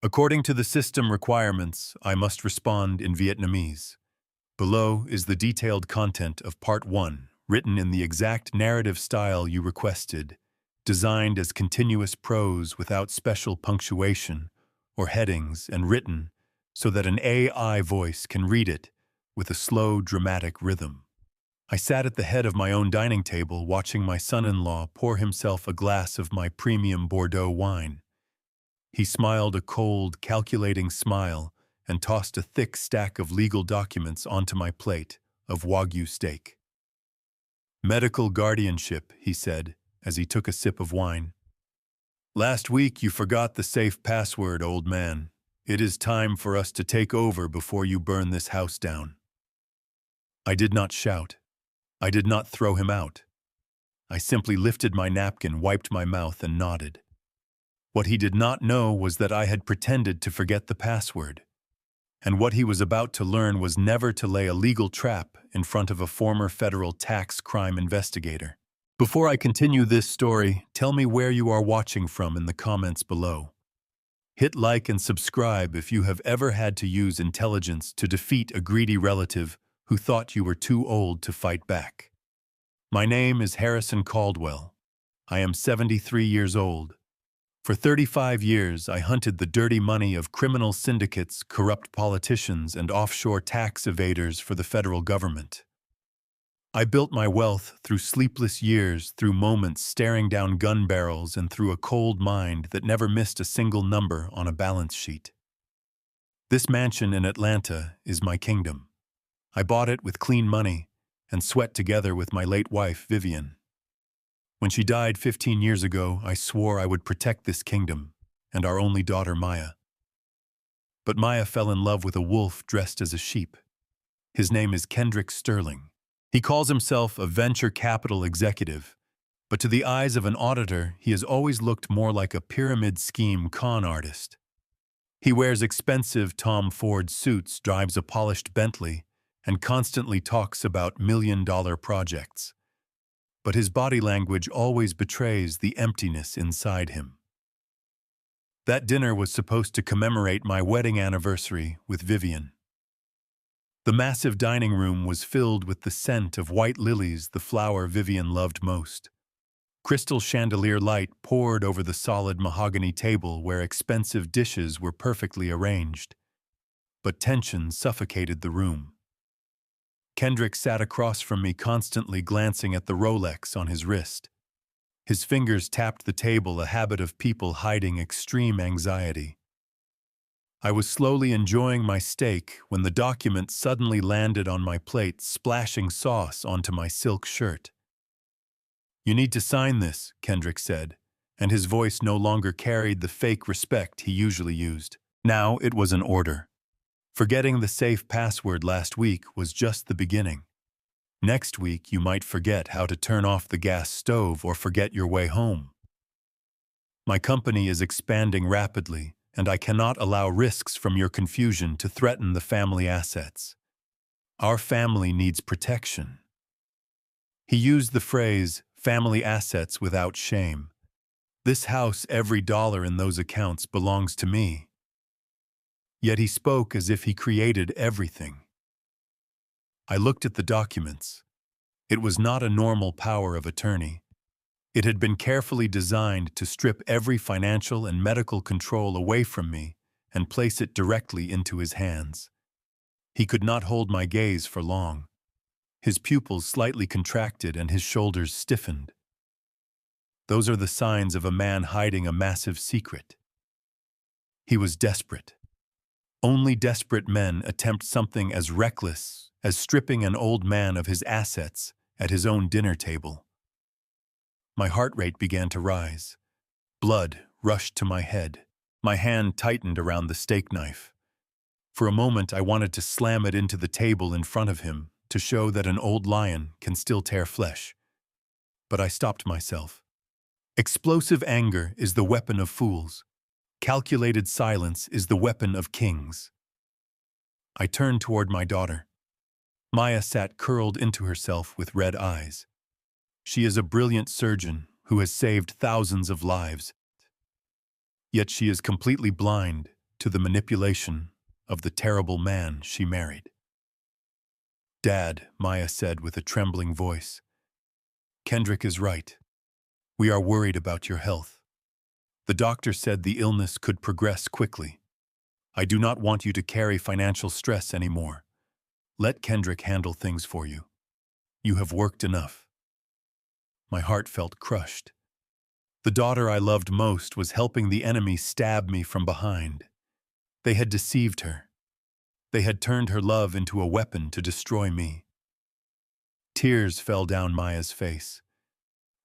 According to the system requirements, I must respond in Vietnamese. Below is the detailed content of Part 1, written in the exact narrative style you requested, designed as continuous prose without special punctuation or headings and written so that an AI voice can read it with a slow, dramatic rhythm. I sat at the head of my own dining table watching my son-in-law pour himself a glass of my premium Bordeaux wine. He smiled a cold, calculating smile and tossed a thick stack of legal documents onto my plate of Wagyu steak. "Medical guardianship," he said, as he took a sip of wine. "Last week you forgot the safe password, old man. It is time for us to take over before you burn this house down." I did not shout. I did not throw him out. I simply lifted my napkin, wiped my mouth, and nodded. What he did not know was that I had pretended to forget the password. And what he was about to learn was never to lay a legal trap in front of a former federal tax crime investigator. Before I continue this story, tell me where you are watching from in the comments below. Hit like and subscribe if you have ever had to use intelligence to defeat a greedy relative who thought you were too old to fight back. My name is Harrison Caldwell. I am 73 years old. For 35 years, I hunted the dirty money of criminal syndicates, corrupt politicians, and offshore tax evaders for the federal government. I built my wealth through sleepless years, through moments staring down gun barrels, and through a cold mind that never missed a single number on a balance sheet. This mansion in Atlanta is my kingdom. I bought it with clean money and sweat together with my late wife, Vivian. When she died 15 years ago, I swore I would protect this kingdom and our only daughter, Maya. But Maya fell in love with a wolf dressed as a sheep. His name is Kendrick Sterling. He calls himself a venture capital executive, but to the eyes of an auditor, he has always looked more like a pyramid scheme con artist. He wears expensive Tom Ford suits, drives a polished Bentley, and constantly talks about million-dollar projects. But his body language always betrays the emptiness inside him. That dinner was supposed to commemorate my wedding anniversary with Vivian. The massive dining room was filled with the scent of white lilies, the flower Vivian loved most. Crystal chandelier light poured over the solid mahogany table where expensive dishes were perfectly arranged. But tension suffocated the room. Kendrick sat across from me, constantly glancing at the Rolex on his wrist. His fingers tapped the table, a habit of people hiding extreme anxiety. I was slowly enjoying my steak when the document suddenly landed on my plate, splashing sauce onto my silk shirt. "You need to sign this," Kendrick said, and his voice no longer carried the fake respect he usually used. Now it was an order. Forgetting the safe password last week was just the beginning. Next week, you might forget how to turn off the gas stove or forget your way home. My company is expanding rapidly, and I cannot allow risks from your confusion to threaten the family assets. Our family needs protection. He used the phrase, family assets, without shame. This house, every dollar in those accounts belongs to me. Yet he spoke as if he created everything. I looked at the documents. It was not a normal power of attorney. It had been carefully designed to strip every financial and medical control away from me and place it directly into his hands. He could not hold my gaze for long. His pupils slightly contracted and his shoulders stiffened. Those are the signs of a man hiding a massive secret. He was desperate. Only desperate men attempt something as reckless as stripping an old man of his assets at his own dinner table. My heart rate began to rise. Blood rushed to my head. My hand tightened around the steak knife. For a moment, I wanted to slam it into the table in front of him to show that an old lion can still tear flesh. But I stopped myself. Explosive anger is the weapon of fools. Calculated silence is the weapon of kings. I turned toward my daughter. Maya sat curled into herself with red eyes. She is a brilliant surgeon who has saved thousands of lives. Yet she is completely blind to the manipulation of the terrible man she married. "Dad," Maya said with a trembling voice, "Kendrick is right. We are worried about your health. The doctor said the illness could progress quickly. I do not want you to carry financial stress anymore. Let Kendrick handle things for you. You have worked enough." My heart felt crushed. The daughter I loved most was helping the enemy stab me from behind. They had deceived her. They had turned her love into a weapon to destroy me. Tears fell down Maya's face.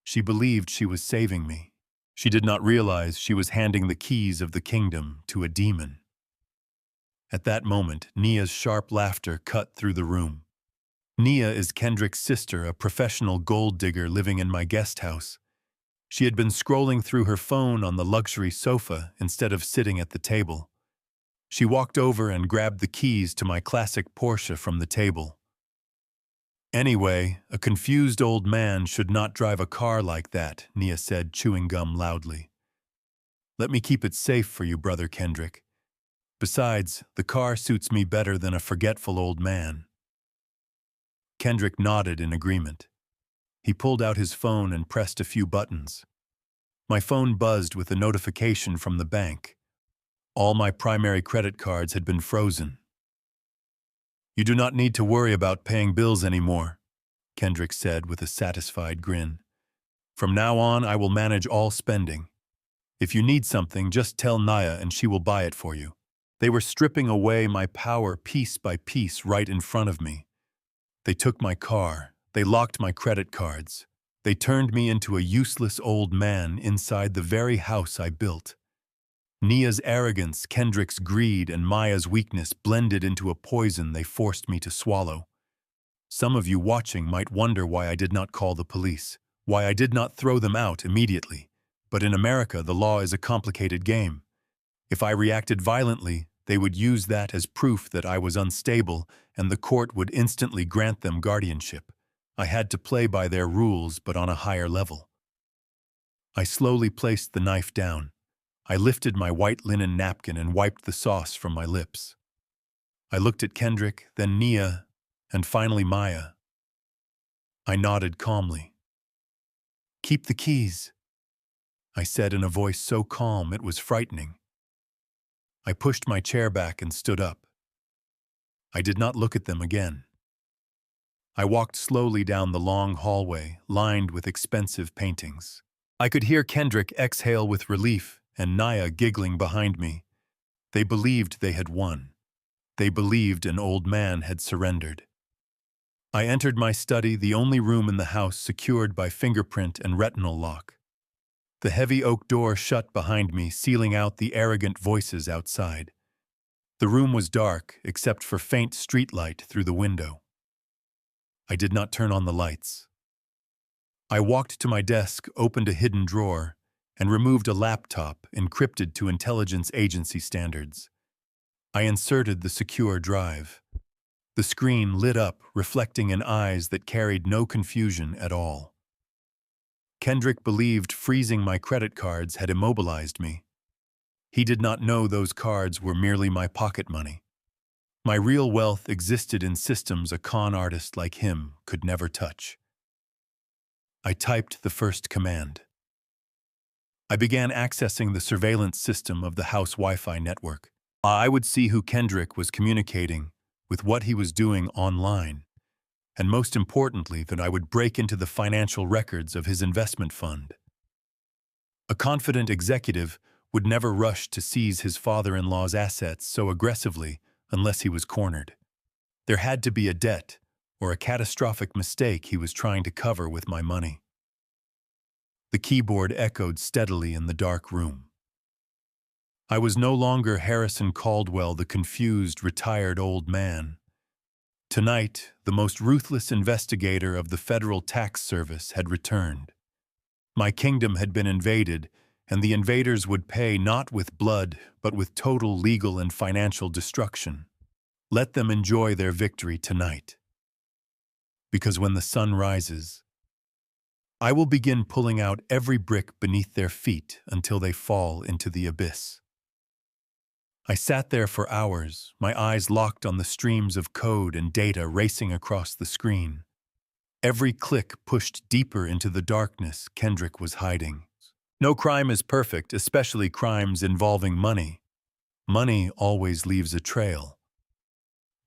She believed she was saving me. She did not realize she was handing the keys of the kingdom to a demon. At that moment, Nia's sharp laughter cut through the room. Nia is Kendrick's sister, a professional gold digger living in my guest house. She had been scrolling through her phone on the luxury sofa instead of sitting at the table. She walked over and grabbed the keys to my classic Porsche from the table. "Anyway, a confused old man should not drive a car like that," Nia said, chewing gum loudly. "Let me keep it safe for you, Brother Kendrick. Besides, the car suits me better than a forgetful old man." Kendrick nodded in agreement. He pulled out his phone and pressed a few buttons. My phone buzzed with a notification from the bank. All my primary credit cards had been frozen. "You do not need to worry about paying bills anymore," Kendrick said with a satisfied grin. "From now on, I will manage all spending. If you need something, just tell Naya and she will buy it for you." They were stripping away my power piece by piece right in front of me. They took my car. They locked my credit cards. They turned me into a useless old man inside the very house I built. Nia's arrogance, Kendrick's greed, and Maya's weakness blended into a poison they forced me to swallow. Some of you watching might wonder why I did not call the police, why I did not throw them out immediately. But in America, the law is a complicated game. If I reacted violently, they would use that as proof that I was unstable, and the court would instantly grant them guardianship. I had to play by their rules, but on a higher level. I slowly placed the knife down. I lifted my white linen napkin and wiped the sauce from my lips. I looked at Kendrick, then Nia, and finally Maya. I nodded calmly. "Keep the keys," I said in a voice so calm it was frightening. I pushed my chair back and stood up. I did not look at them again. I walked slowly down the long hallway, lined with expensive paintings. I could hear Kendrick exhale with relief and Naya giggling behind me. They believed they had won. They believed an old man had surrendered. I entered my study, the only room in the house secured by fingerprint and retinal lock. The heavy oak door shut behind me, sealing out the arrogant voices outside. The room was dark, except for faint streetlight through the window. I did not turn on the lights. I walked to my desk, opened a hidden drawer, and removed a laptop encrypted to intelligence agency standards. I inserted the secure drive. The screen lit up, reflecting in eyes that carried no confusion at all. Kendrick believed freezing my credit cards had immobilized me. He did not know those cards were merely my pocket money. My real wealth existed in systems a con artist like him could never touch. I typed the first command. I began accessing the surveillance system of the house Wi-Fi network. I would see who Kendrick was communicating with, what he was doing online, and most importantly, that I would break into the financial records of his investment fund. A confident executive would never rush to seize his father-in-law's assets so aggressively unless he was cornered. There had to be a debt or a catastrophic mistake he was trying to cover with my money. The keyboard echoed steadily in the dark room. I was no longer Harrison Caldwell, the confused, retired old man. Tonight, the most ruthless investigator of the Federal Tax Service had returned. My kingdom had been invaded, and the invaders would pay not with blood, but with total legal and financial destruction. Let them enjoy their victory tonight. Because when the sun rises, I will begin pulling out every brick beneath their feet until they fall into the abyss. I sat there for hours, my eyes locked on the streams of code and data racing across the screen. Every click pushed deeper into the darkness Kendrick was hiding. No crime is perfect, especially crimes involving money. Money always leaves a trail.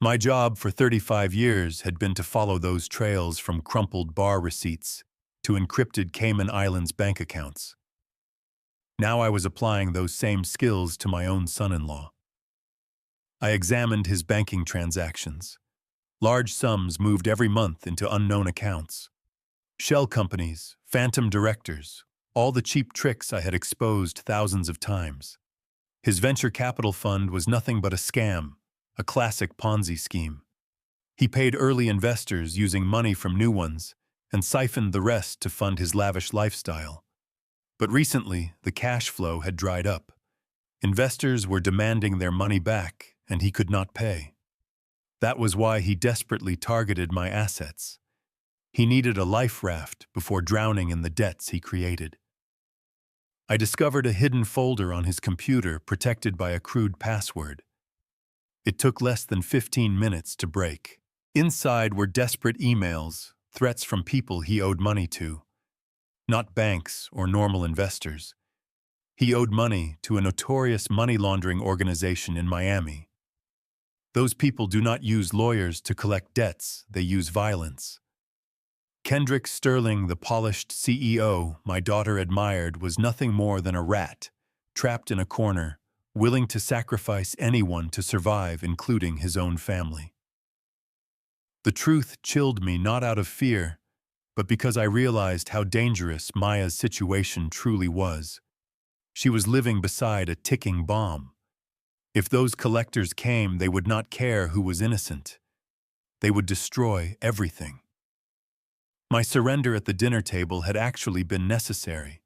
My job for 35 years had been to follow those trails from crumpled bar receipts to encrypted Cayman Islands bank accounts. Now I was applying those same skills to my own son-in-law. I examined his banking transactions. Large sums moved every month into unknown accounts. Shell companies, phantom directors, all the cheap tricks I had exposed thousands of times. His venture capital fund was nothing but a scam, a classic Ponzi scheme. He paid early investors using money from new ones and siphoned the rest to fund his lavish lifestyle. But recently, the cash flow had dried up. Investors were demanding their money back, and he could not pay. That was why he desperately targeted my assets. He needed a life raft before drowning in the debts he created. I discovered a hidden folder on his computer protected by a crude password. It took less than 15 minutes to break. Inside were desperate emails, threats from people he owed money to. Not banks or normal investors. He owed money to a notorious money laundering organization in Miami. Those people do not use lawyers to collect debts, they use violence. Kendrick Sterling, the polished CEO my daughter admired, was nothing more than a rat, trapped in a corner, willing to sacrifice anyone to survive, including his own family. The truth chilled me not out of fear, but because I realized how dangerous Maya's situation truly was. She was living beside a ticking bomb. If those collectors came, they would not care who was innocent. They would destroy everything. My surrender at the dinner table had actually been necessary.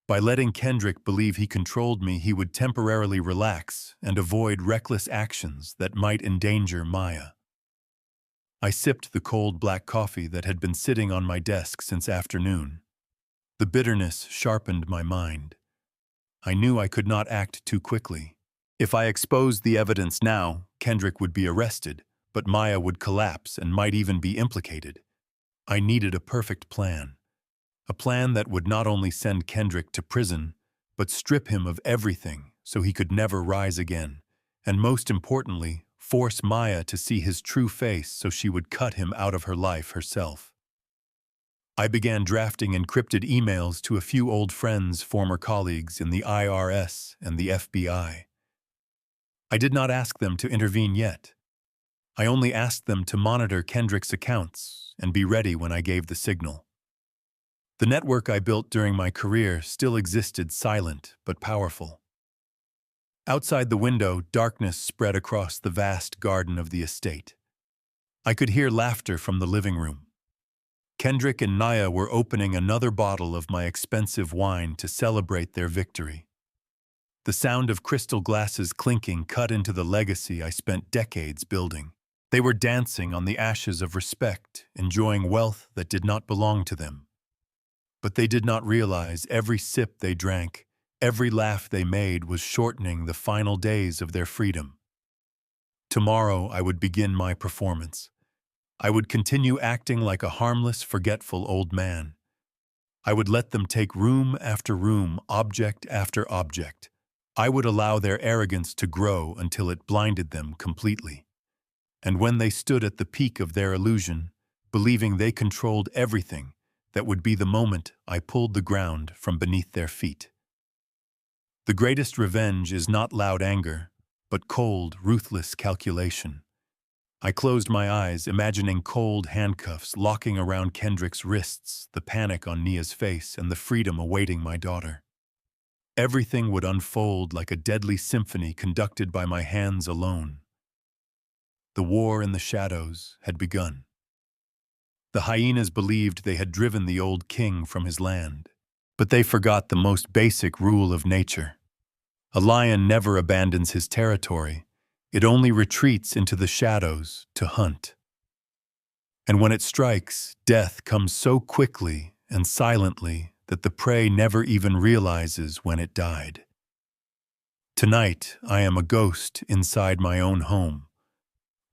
By letting Kendrick believe he controlled me, he would temporarily relax and avoid reckless actions that might endanger Maya. I sipped the cold black coffee that had been sitting on my desk since afternoon. The bitterness sharpened my mind. I knew I could not act too quickly. If I exposed the evidence now, Kendrick would be arrested, but Maya would collapse and might even be implicated. I needed a perfect plan. A plan that would not only send Kendrick to prison, but strip him of everything so he could never rise again, and most importantly, force Maya to see his true face so she would cut him out of her life herself. I began drafting encrypted emails to a few old friends, former colleagues in the IRS and the FBI. I did not ask them to intervene yet. I only asked them to monitor Kendrick's accounts and be ready when I gave the signal. The network I built during my career still existed, silent but powerful. Outside the window, darkness spread across the vast garden of the estate. I could hear laughter from the living room. Kendrick and Naya were opening another bottle of my expensive wine to celebrate their victory. The sound of crystal glasses clinking cut into the legacy I spent decades building. They were dancing on the ashes of respect, enjoying wealth that did not belong to them. But they did not realize every sip they drank, every laugh they made was shortening the final days of their freedom. Tomorrow I would begin my performance. I would continue acting like a harmless, forgetful old man. I would let them take room after room, object after object. I would allow their arrogance to grow until it blinded them completely. And when they stood at the peak of their illusion, believing they controlled everything, that would be the moment I pulled the ground from beneath their feet. The greatest revenge is not loud anger, but cold, ruthless calculation. I closed my eyes, imagining cold handcuffs locking around Kendrick's wrists, the panic on Nia's face, and the freedom awaiting my daughter. Everything would unfold like a deadly symphony conducted by my hands alone. The war in the shadows had begun. The hyenas believed they had driven the old king from his land, but they forgot the most basic rule of nature. A lion never abandons his territory. It only retreats into the shadows to hunt. And when it strikes, death comes so quickly and silently that the prey never even realizes when it died. Tonight, I am a ghost inside my own home.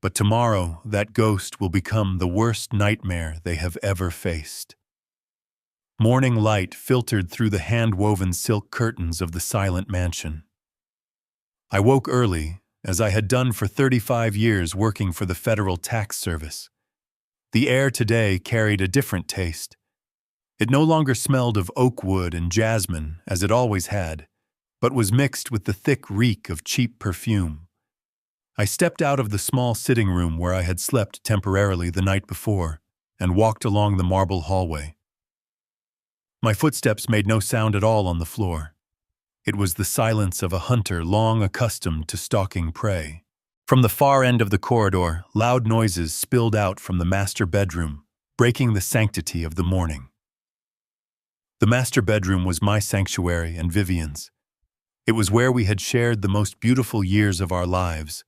But tomorrow, that ghost will become the worst nightmare they have ever faced. Morning light filtered through the hand-woven silk curtains of the silent mansion. I woke early, as I had done for 35 years working for the Federal Tax Service. The air today carried a different taste. It no longer smelled of oak wood and jasmine, as it always had, but was mixed with the thick reek of cheap perfume. I stepped out of the small sitting room where I had slept temporarily the night before and walked along the marble hallway. My footsteps made no sound at all on the floor. It was the silence of a hunter long accustomed to stalking prey. From the far end of the corridor, loud noises spilled out from the master bedroom, breaking the sanctity of the morning. The master bedroom was my sanctuary and Vivian's. It was where we had shared the most beautiful years of our lives,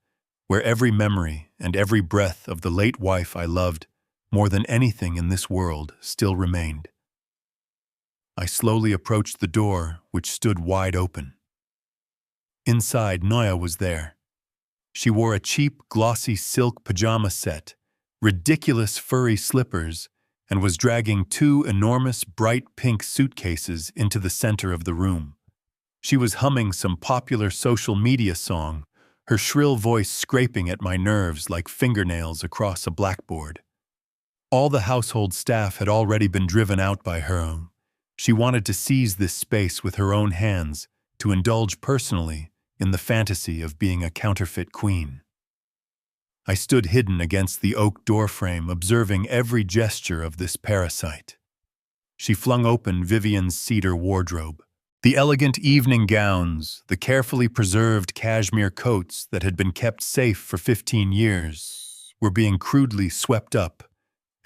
where every memory and every breath of the late wife I loved more than anything in this world still remained. I slowly approached the door, which stood wide open. Inside, Noya was there. She wore a cheap, glossy silk pajama set, ridiculous furry slippers, and was dragging two enormous bright pink suitcases into the center of the room. She was humming some popular social media song, her shrill voice scraping at my nerves like fingernails across a blackboard. All the household staff had already been driven out by her. She wanted to seize this space with her own hands, to indulge personally in the fantasy of being a counterfeit queen. I stood hidden against the oak doorframe, observing every gesture of this parasite. She flung open Vivian's cedar wardrobe. The elegant evening gowns, the carefully preserved cashmere coats that had been kept safe for 15 years, were being crudely swept up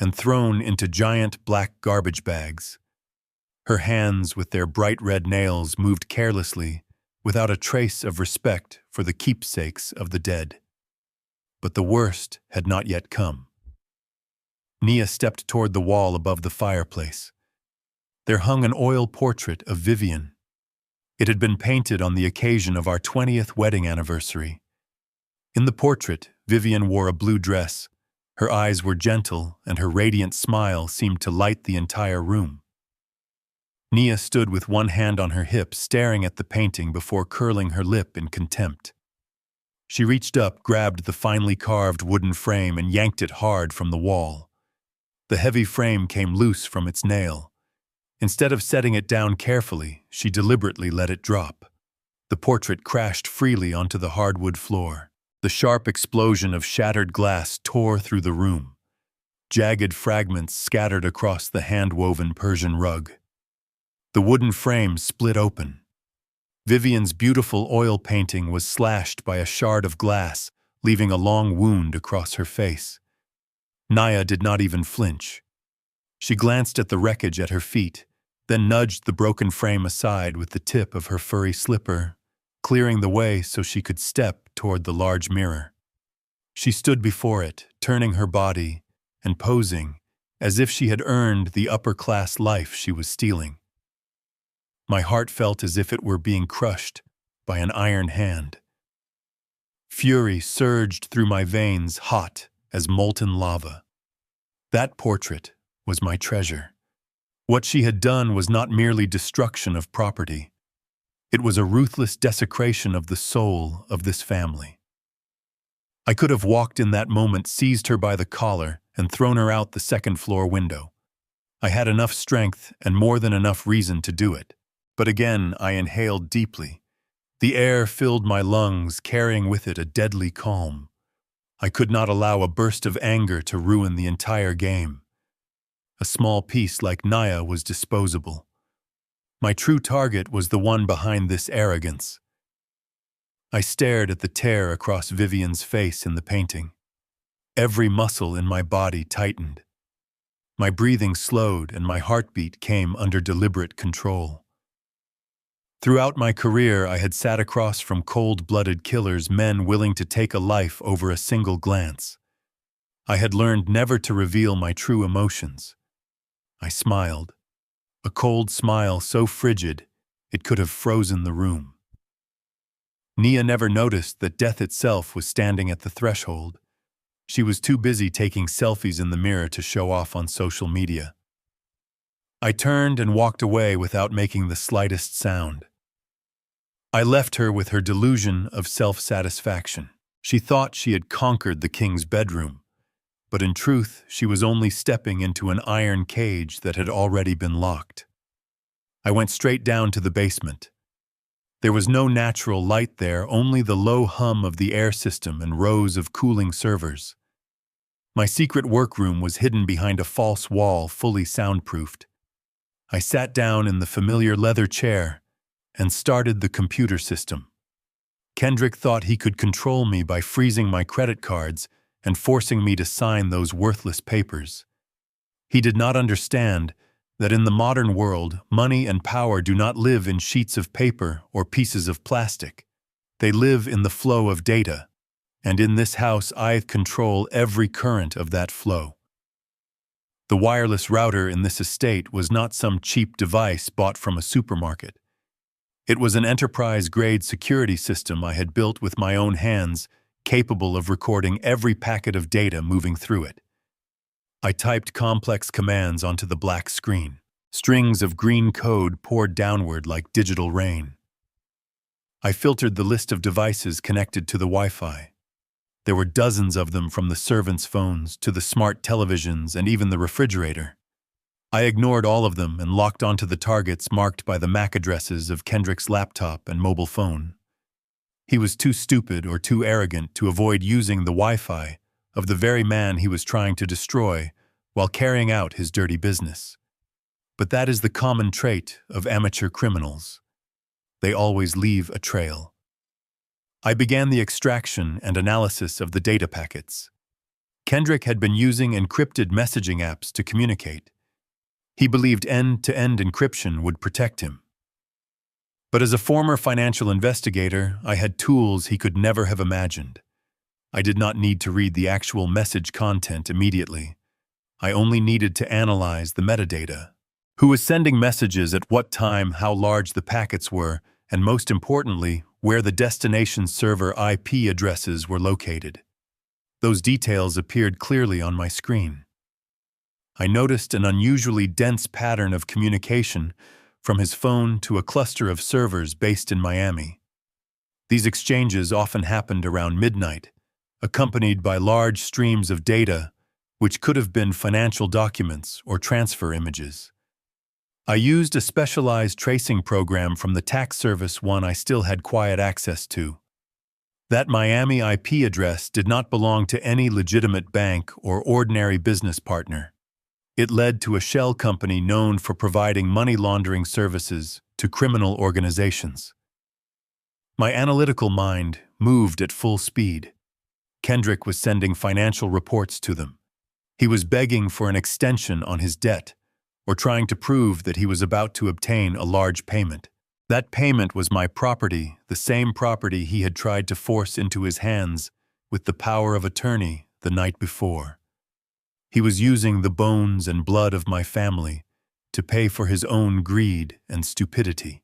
and thrown into giant black garbage bags. Her hands, with their bright red nails, moved carelessly, without a trace of respect for the keepsakes of the dead. But the worst had not yet come. Nia stepped toward the wall above the fireplace. There hung an oil portrait of Vivian. It had been painted on the occasion of our 20th wedding anniversary. In the portrait, Vivian wore a blue dress. Her eyes were gentle, and her radiant smile seemed to light the entire room. Nia stood with one hand on her hip, staring at the painting before curling her lip in contempt. She reached up, grabbed the finely carved wooden frame, and yanked it hard from the wall. The heavy frame came loose from its nail. Instead of setting it down carefully, she deliberately let it drop. The portrait crashed freely onto the hardwood floor. The sharp explosion of shattered glass tore through the room. Jagged fragments scattered across the hand-woven Persian rug. The wooden frame split open. Vivian's beautiful oil painting was slashed by a shard of glass, leaving a long wound across her face. Nia did not even flinch. She glanced at the wreckage at her feet, then nudged the broken frame aside with the tip of her furry slipper, clearing the way so she could step toward the large mirror. She stood before it, turning her body and posing as if she had earned the upper-class life she was stealing. My heart felt as if it were being crushed by an iron hand. Fury surged through my veins, hot as molten lava. That portrait was my treasure. What she had done was not merely destruction of property. It was a ruthless desecration of the soul of this family. I could have walked in that moment, seized her by the collar, and thrown her out the second-floor window. I had enough strength and more than enough reason to do it. But again, I inhaled deeply. The air filled my lungs, carrying with it a deadly calm. I could not allow a burst of anger to ruin the entire game. A small piece like Nia was disposable. My true target was the one behind this arrogance. I stared at the tear across Vivian's face in the painting. Every muscle in my body tightened. My breathing slowed and my heartbeat came under deliberate control. Throughout my career, I had sat across from cold-blooded killers, men willing to take a life over a single glance. I had learned never to reveal my true emotions. I smiled, a cold smile so frigid it could have frozen the room. Nia never noticed that death itself was standing at the threshold. She was too busy taking selfies in the mirror to show off on social media. I turned and walked away without making the slightest sound. I left her with her delusion of self-satisfaction. She thought she had conquered the king's bedroom, but in truth, she was only stepping into an iron cage that had already been locked. I went straight down to the basement. There was no natural light there, only the low hum of the air system and rows of cooling servers. My secret workroom was hidden behind a false wall, fully soundproofed. I sat down in the familiar leather chair and started the computer system. Kendrick thought he could control me by freezing my credit cards and forcing me to sign those worthless papers. He did not understand that in the modern world, money and power do not live in sheets of paper or pieces of plastic. They live in the flow of data, and in this house I control every current of that flow. The wireless router in this estate was not some cheap device bought from a supermarket. It was an enterprise-grade security system I had built with my own hands, capable of recording every packet of data moving through it. I typed complex commands onto the black screen. Strings of green code poured downward like digital rain. I filtered the list of devices connected to the Wi-Fi. There were dozens of them, from the servants' phones to the smart televisions and even the refrigerator. I ignored all of them and locked onto the targets marked by the MAC addresses of Kendrick's laptop and mobile phone. He was too stupid or too arrogant to avoid using the Wi-Fi of the very man he was trying to destroy while carrying out his dirty business. But that is the common trait of amateur criminals. They always leave a trail. I began the extraction and analysis of the data packets. Kendrick had been using encrypted messaging apps to communicate. He believed end-to-end encryption would protect him. But as a former financial investigator, I had tools he could never have imagined. I did not need to read the actual message content immediately. I only needed to analyze the metadata. Who was sending messages at what time, how large the packets were, and most importantly, where the destination server IP addresses were located. Those details appeared clearly on my screen. I noticed an unusually dense pattern of communication from his phone to a cluster of servers based in Miami. These exchanges often happened around midnight, accompanied by large streams of data, which could have been financial documents or transfer images. I used a specialized tracing program from the tax service, one I still had quiet access to. That Miami IP address did not belong to any legitimate bank or ordinary business partner. It led to a shell company known for providing money laundering services to criminal organizations. My analytical mind moved at full speed. Kendrick was sending financial reports to them. He was begging for an extension on his debt, or trying to prove that he was about to obtain a large payment. That payment was my property, the same property he had tried to force into his hands with the power of attorney the night before. He was using the bones and blood of my family to pay for his own greed and stupidity.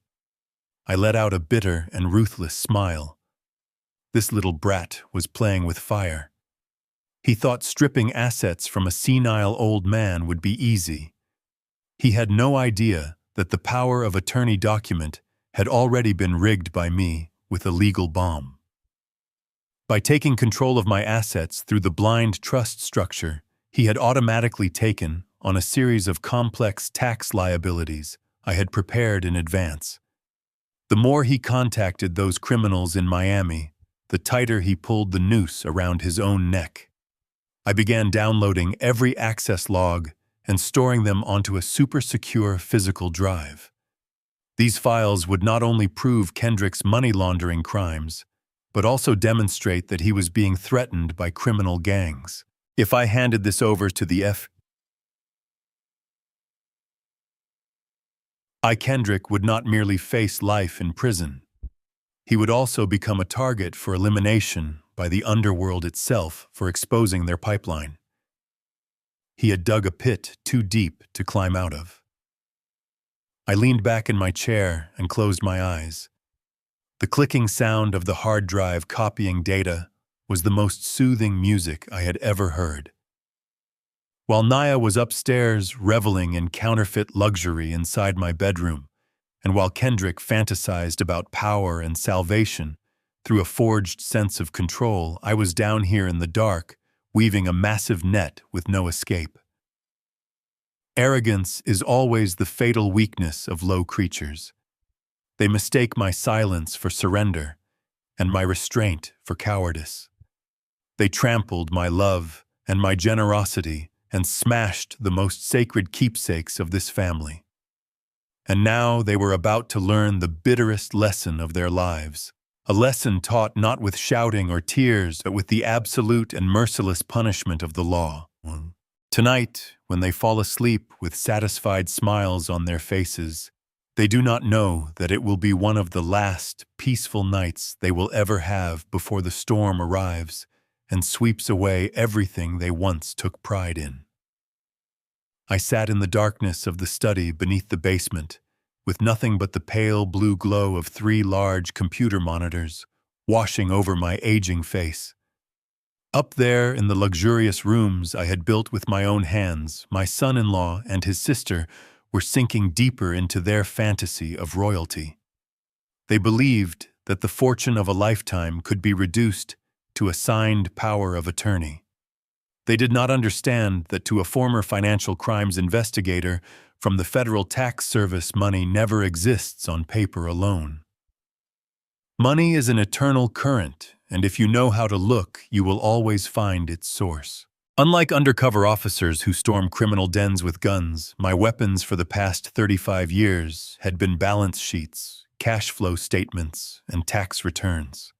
I let out a bitter and ruthless smile. This little brat was playing with fire. He thought stripping assets from a senile old man would be easy. He had no idea that the power of attorney document had already been rigged by me with a legal bomb. By taking control of my assets through the blind trust structure he had automatically taken on a series of complex tax liabilities I had prepared in advance. The more he contacted those criminals in Miami, the tighter he pulled the noose around his own neck. I began downloading every access log and storing them onto a super secure physical drive. These files would not only prove Kendrick's money laundering crimes, but also demonstrate that he was being threatened by criminal gangs. If I handed this over to the FBI, Kendrick would not merely face life in prison. He would also become a target for elimination by the underworld itself for exposing their pipeline. He had dug a pit too deep to climb out of. I leaned back in my chair and closed my eyes. The clicking sound of the hard drive copying data was the most soothing music I had ever heard. While Naya was upstairs reveling in counterfeit luxury inside my bedroom, and while Kendrick fantasized about power and salvation through a forged sense of control, I was down here in the dark, weaving a massive net with no escape. Arrogance is always the fatal weakness of low creatures. They mistake my silence for surrender, and my restraint for cowardice. They trampled my love and my generosity and smashed the most sacred keepsakes of this family. And now they were about to learn the bitterest lesson of their lives, a lesson taught not with shouting or tears, but with the absolute and merciless punishment of the law. Tonight, when they fall asleep with satisfied smiles on their faces, they do not know that it will be one of the last peaceful nights they will ever have before the storm arrives and sweeps away everything they once took pride in. I sat in the darkness of the study beneath the basement, with nothing but the pale blue glow of 3 large computer monitors washing over my aging face. Up there in the luxurious rooms I had built with my own hands, my son-in-law and his sister were sinking deeper into their fantasy of royalty. They believed that the fortune of a lifetime could be reduced to a signed power of attorney. They did not understand that to a former financial crimes investigator from the Federal Tax Service, money never exists on paper alone. Money is an eternal current, and if you know how to look, you will always find its source. Unlike undercover officers who storm criminal dens with guns, my weapons for the past 35 years had been balance sheets, cash flow statements, and tax returns.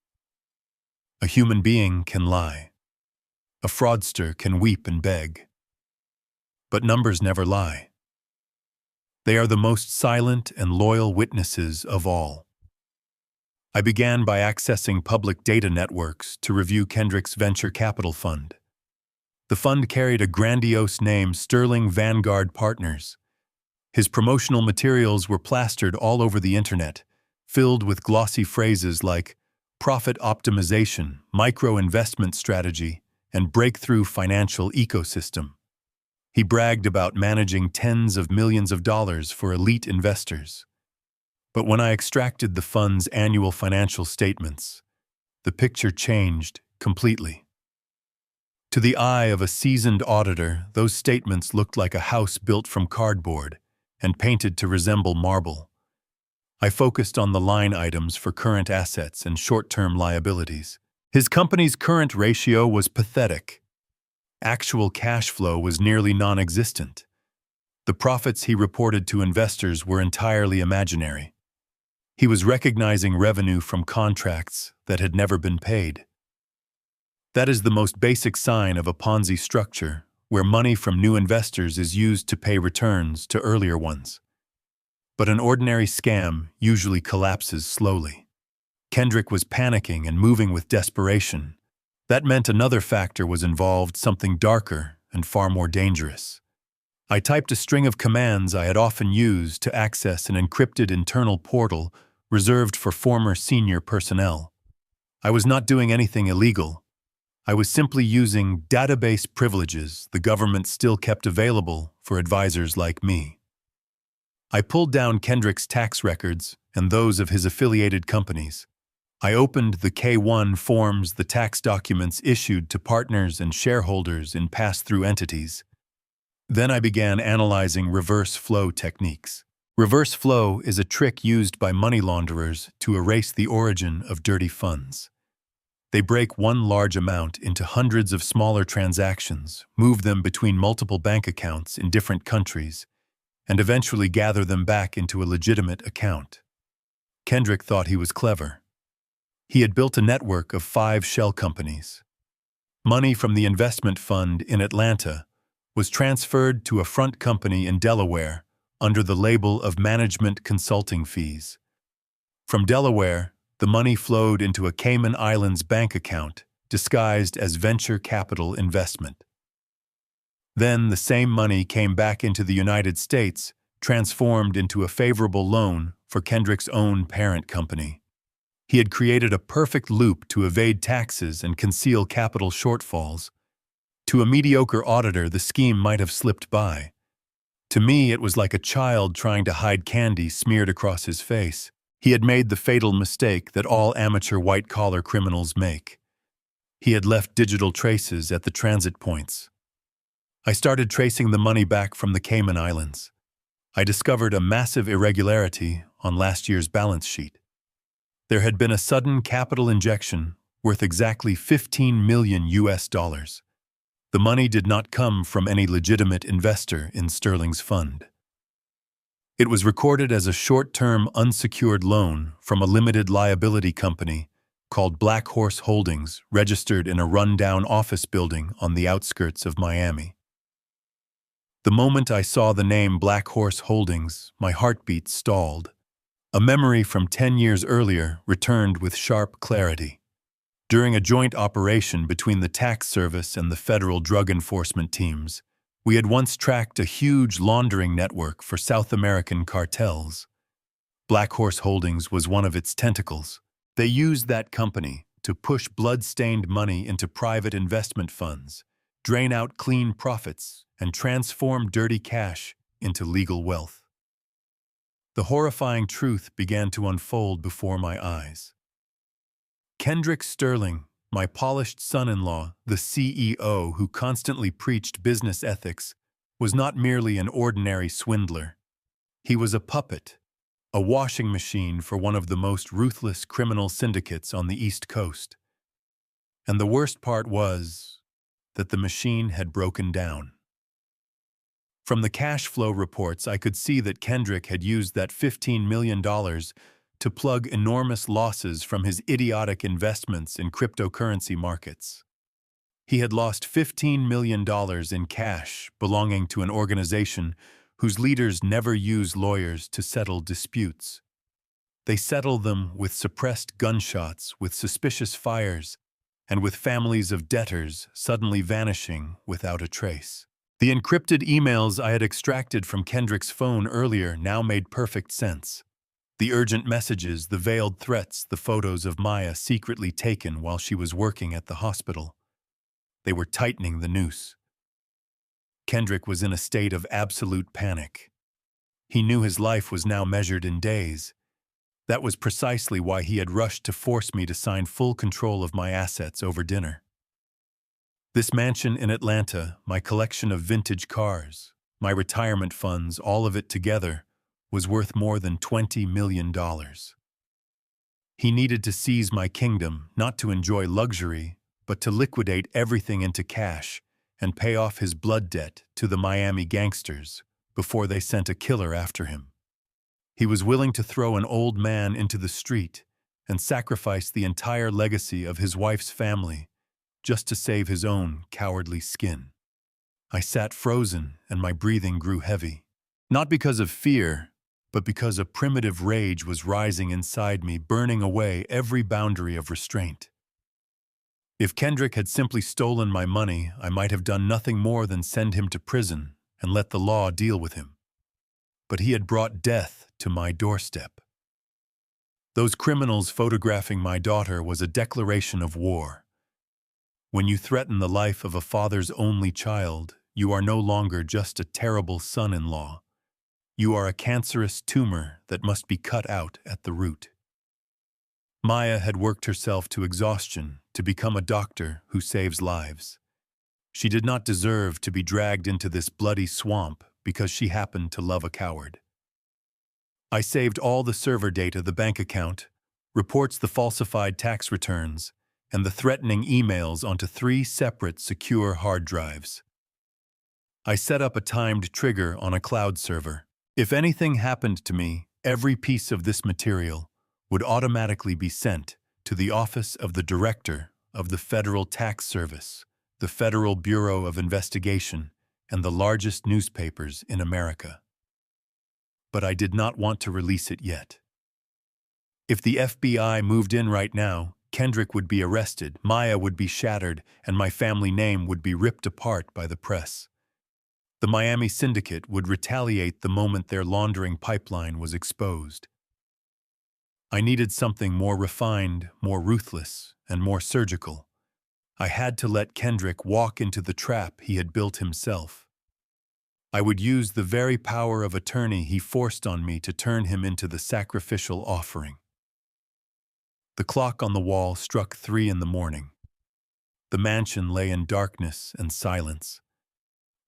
A human being can lie. A fraudster can weep and beg. But numbers never lie. They are the most silent and loyal witnesses of all. I began by accessing public data networks to review Kendrick's venture capital fund. The fund carried a grandiose name, Sterling Vanguard Partners. His promotional materials were plastered all over the internet, filled with glossy phrases like profit optimization, micro-investment strategy, and breakthrough financial ecosystem. He bragged about managing tens of millions of dollars for elite investors. But when I extracted the fund's annual financial statements, the picture changed completely. To the eye of a seasoned auditor, those statements looked like a house built from cardboard and painted to resemble marble. I focused on the line items for current assets and short-term liabilities. His company's current ratio was pathetic. Actual cash flow was nearly non-existent. The profits he reported to investors were entirely imaginary. He was recognizing revenue from contracts that had never been paid. That is the most basic sign of a Ponzi structure, where money from new investors is used to pay returns to earlier ones. But an ordinary scam usually collapses slowly. Kendrick was panicking and moving with desperation. That meant another factor was involved, something darker and far more dangerous. I typed a string of commands I had often used to access an encrypted internal portal reserved for former senior personnel. I was not doing anything illegal. I was simply using database privileges the government still kept available for advisors like me. I pulled down Kendrick's tax records and those of his affiliated companies. I opened the K-1 forms, the tax documents issued to partners and shareholders in pass-through entities. Then I began analyzing reverse flow techniques. Reverse flow is a trick used by money launderers to erase the origin of dirty funds. They break one large amount into hundreds of smaller transactions, move them between multiple bank accounts in different countries, and eventually gather them back into a legitimate account. Kendrick thought he was clever. He had built a network of 5 shell companies. Money from the investment fund in Atlanta was transferred to a front company in Delaware under the label of management consulting fees. From Delaware, the money flowed into a Cayman Islands bank account disguised as venture capital investment. Then the same money came back into the United States, transformed into a favorable loan for Kendrick's own parent company. He had created a perfect loop to evade taxes and conceal capital shortfalls. To a mediocre auditor, the scheme might have slipped by. To me, it was like a child trying to hide candy smeared across his face. He had made the fatal mistake that all amateur white-collar criminals make. He had left digital traces at the transit points. I started tracing the money back from the Cayman Islands. I discovered a massive irregularity on last year's balance sheet. There had been a sudden capital injection worth exactly $15 million. The money did not come from any legitimate investor in Sterling's fund. It was recorded as a short-term unsecured loan from a limited liability company called Black Horse Holdings, registered in a run-down office building on the outskirts of Miami. The moment I saw the name Black Horse Holdings, my heartbeat stalled. A memory from 10 years earlier returned with sharp clarity. During a joint operation between the tax service and the federal drug enforcement teams, we had once tracked a huge laundering network for South American cartels. Black Horse Holdings was one of its tentacles. They used that company to push blood-stained money into private investment funds, drain out clean profits, and transform dirty cash into legal wealth. The horrifying truth began to unfold before my eyes. Kendrick Sterling, my polished son-in-law, the CEO who constantly preached business ethics, was not merely an ordinary swindler. He was a puppet, a washing machine for one of the most ruthless criminal syndicates on the East Coast. And the worst part was that the machine had broken down. From the cash flow reports, I could see that Kendrick had used that $15 million to plug enormous losses from his idiotic investments in cryptocurrency markets. He had lost $15 million in cash belonging to an organization whose leaders never use lawyers to settle disputes. They settle them with suppressed gunshots, with suspicious fires, and with families of debtors suddenly vanishing without a trace. The encrypted emails I had extracted from Kendrick's phone earlier now made perfect sense. The urgent messages, the veiled threats, the photos of Maya secretly taken while she was working at the hospital. They were tightening the noose. Kendrick was in a state of absolute panic. He knew his life was now measured in days. That was precisely why he had rushed to force me to sign full control of my assets over dinner. This mansion in Atlanta, my collection of vintage cars, my retirement funds, all of it together, was worth more than $20 million. He needed to seize my kingdom, not to enjoy luxury, but to liquidate everything into cash and pay off his blood debt to the Miami gangsters before they sent a killer after him. He was willing to throw an old man into the street and sacrifice the entire legacy of his wife's family just to save his own cowardly skin. I sat frozen and my breathing grew heavy. Not because of fear, but because a primitive rage was rising inside me, burning away every boundary of restraint. If Kendrick had simply stolen my money, I might have done nothing more than send him to prison and let the law deal with him. But he had brought death to my doorstep. Those criminals photographing my daughter was a declaration of war. When you threaten the life of a father's only child, you are no longer just a terrible son-in-law. You are a cancerous tumor that must be cut out at the root. Maya had worked herself to exhaustion to become a doctor who saves lives. She did not deserve to be dragged into this bloody swamp because she happened to love a coward. I saved all the server data, the bank account, reports, the falsified tax returns, and the threatening emails onto 3 separate secure hard drives. I set up a timed trigger on a cloud server. If anything happened to me, every piece of this material would automatically be sent to the office of the Director of the Federal Tax Service, the Federal Bureau of Investigation, and the largest newspapers in America. But I did not want to release it yet. If the FBI moved in right now, Kendrick would be arrested, Maya would be shattered, and my family name would be ripped apart by the press. The Miami syndicate would retaliate the moment their laundering pipeline was exposed. I needed something more refined, more ruthless, and more surgical. I had to let Kendrick walk into the trap he had built himself. I would use the very power of attorney he forced on me to turn him into the sacrificial offering. The clock on the wall struck 3 in the morning. The mansion lay in darkness and silence.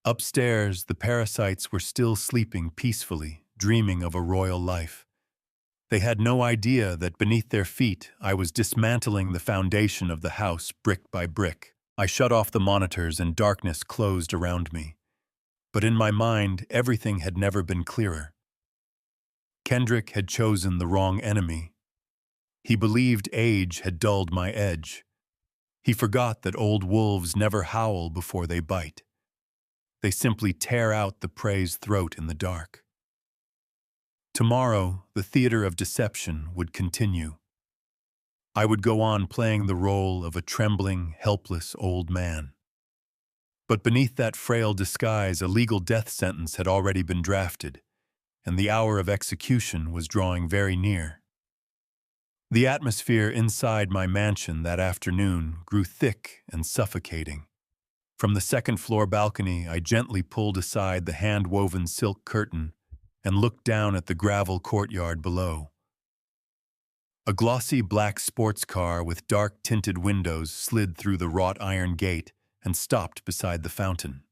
Upstairs, the parasites were still sleeping peacefully, dreaming of a royal life. They had no idea that beneath their feet I was dismantling the foundation of the house brick by brick. I shut off the monitors and darkness closed around me. But in my mind, everything had never been clearer. Kendrick had chosen the wrong enemy. He believed age had dulled my edge. He forgot that old wolves never howl before they bite. They simply tear out the prey's throat in the dark. Tomorrow, the theater of deception would continue. I would go on playing the role of a trembling, helpless old man. But beneath that frail disguise, a legal death sentence had already been drafted, and the hour of execution was drawing very near. The atmosphere inside my mansion that afternoon grew thick and suffocating. From the second-floor balcony, I gently pulled aside the hand-woven silk curtain and looked down at the gravel courtyard below. A glossy black sports car with dark-tinted windows slid through the wrought iron gate and stopped beside the fountain.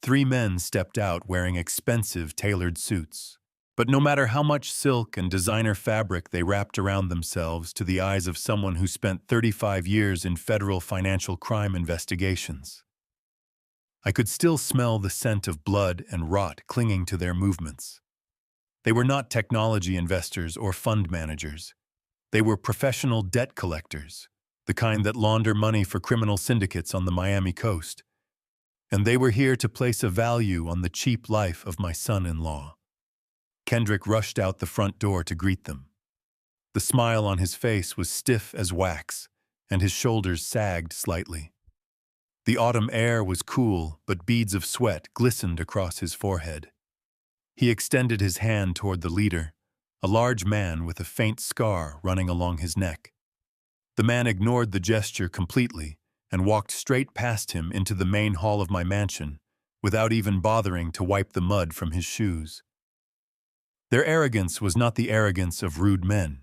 3 men stepped out wearing expensive tailored suits. But no matter how much silk and designer fabric they wrapped around themselves, to the eyes of someone who spent 35 years in federal financial crime investigations, I could still smell the scent of blood and rot clinging to their movements. They were not technology investors or fund managers. They were professional debt collectors, the kind that launder money for criminal syndicates on the Miami coast. And they were here to place a value on the cheap life of my son-in-law. Kendrick rushed out the front door to greet them. The smile on his face was stiff as wax, and his shoulders sagged slightly. The autumn air was cool, but beads of sweat glistened across his forehead. He extended his hand toward the leader, a large man with a faint scar running along his neck. The man ignored the gesture completely and walked straight past him into the main hall of my mansion, without even bothering to wipe the mud from his shoes. Their arrogance was not the arrogance of rude men.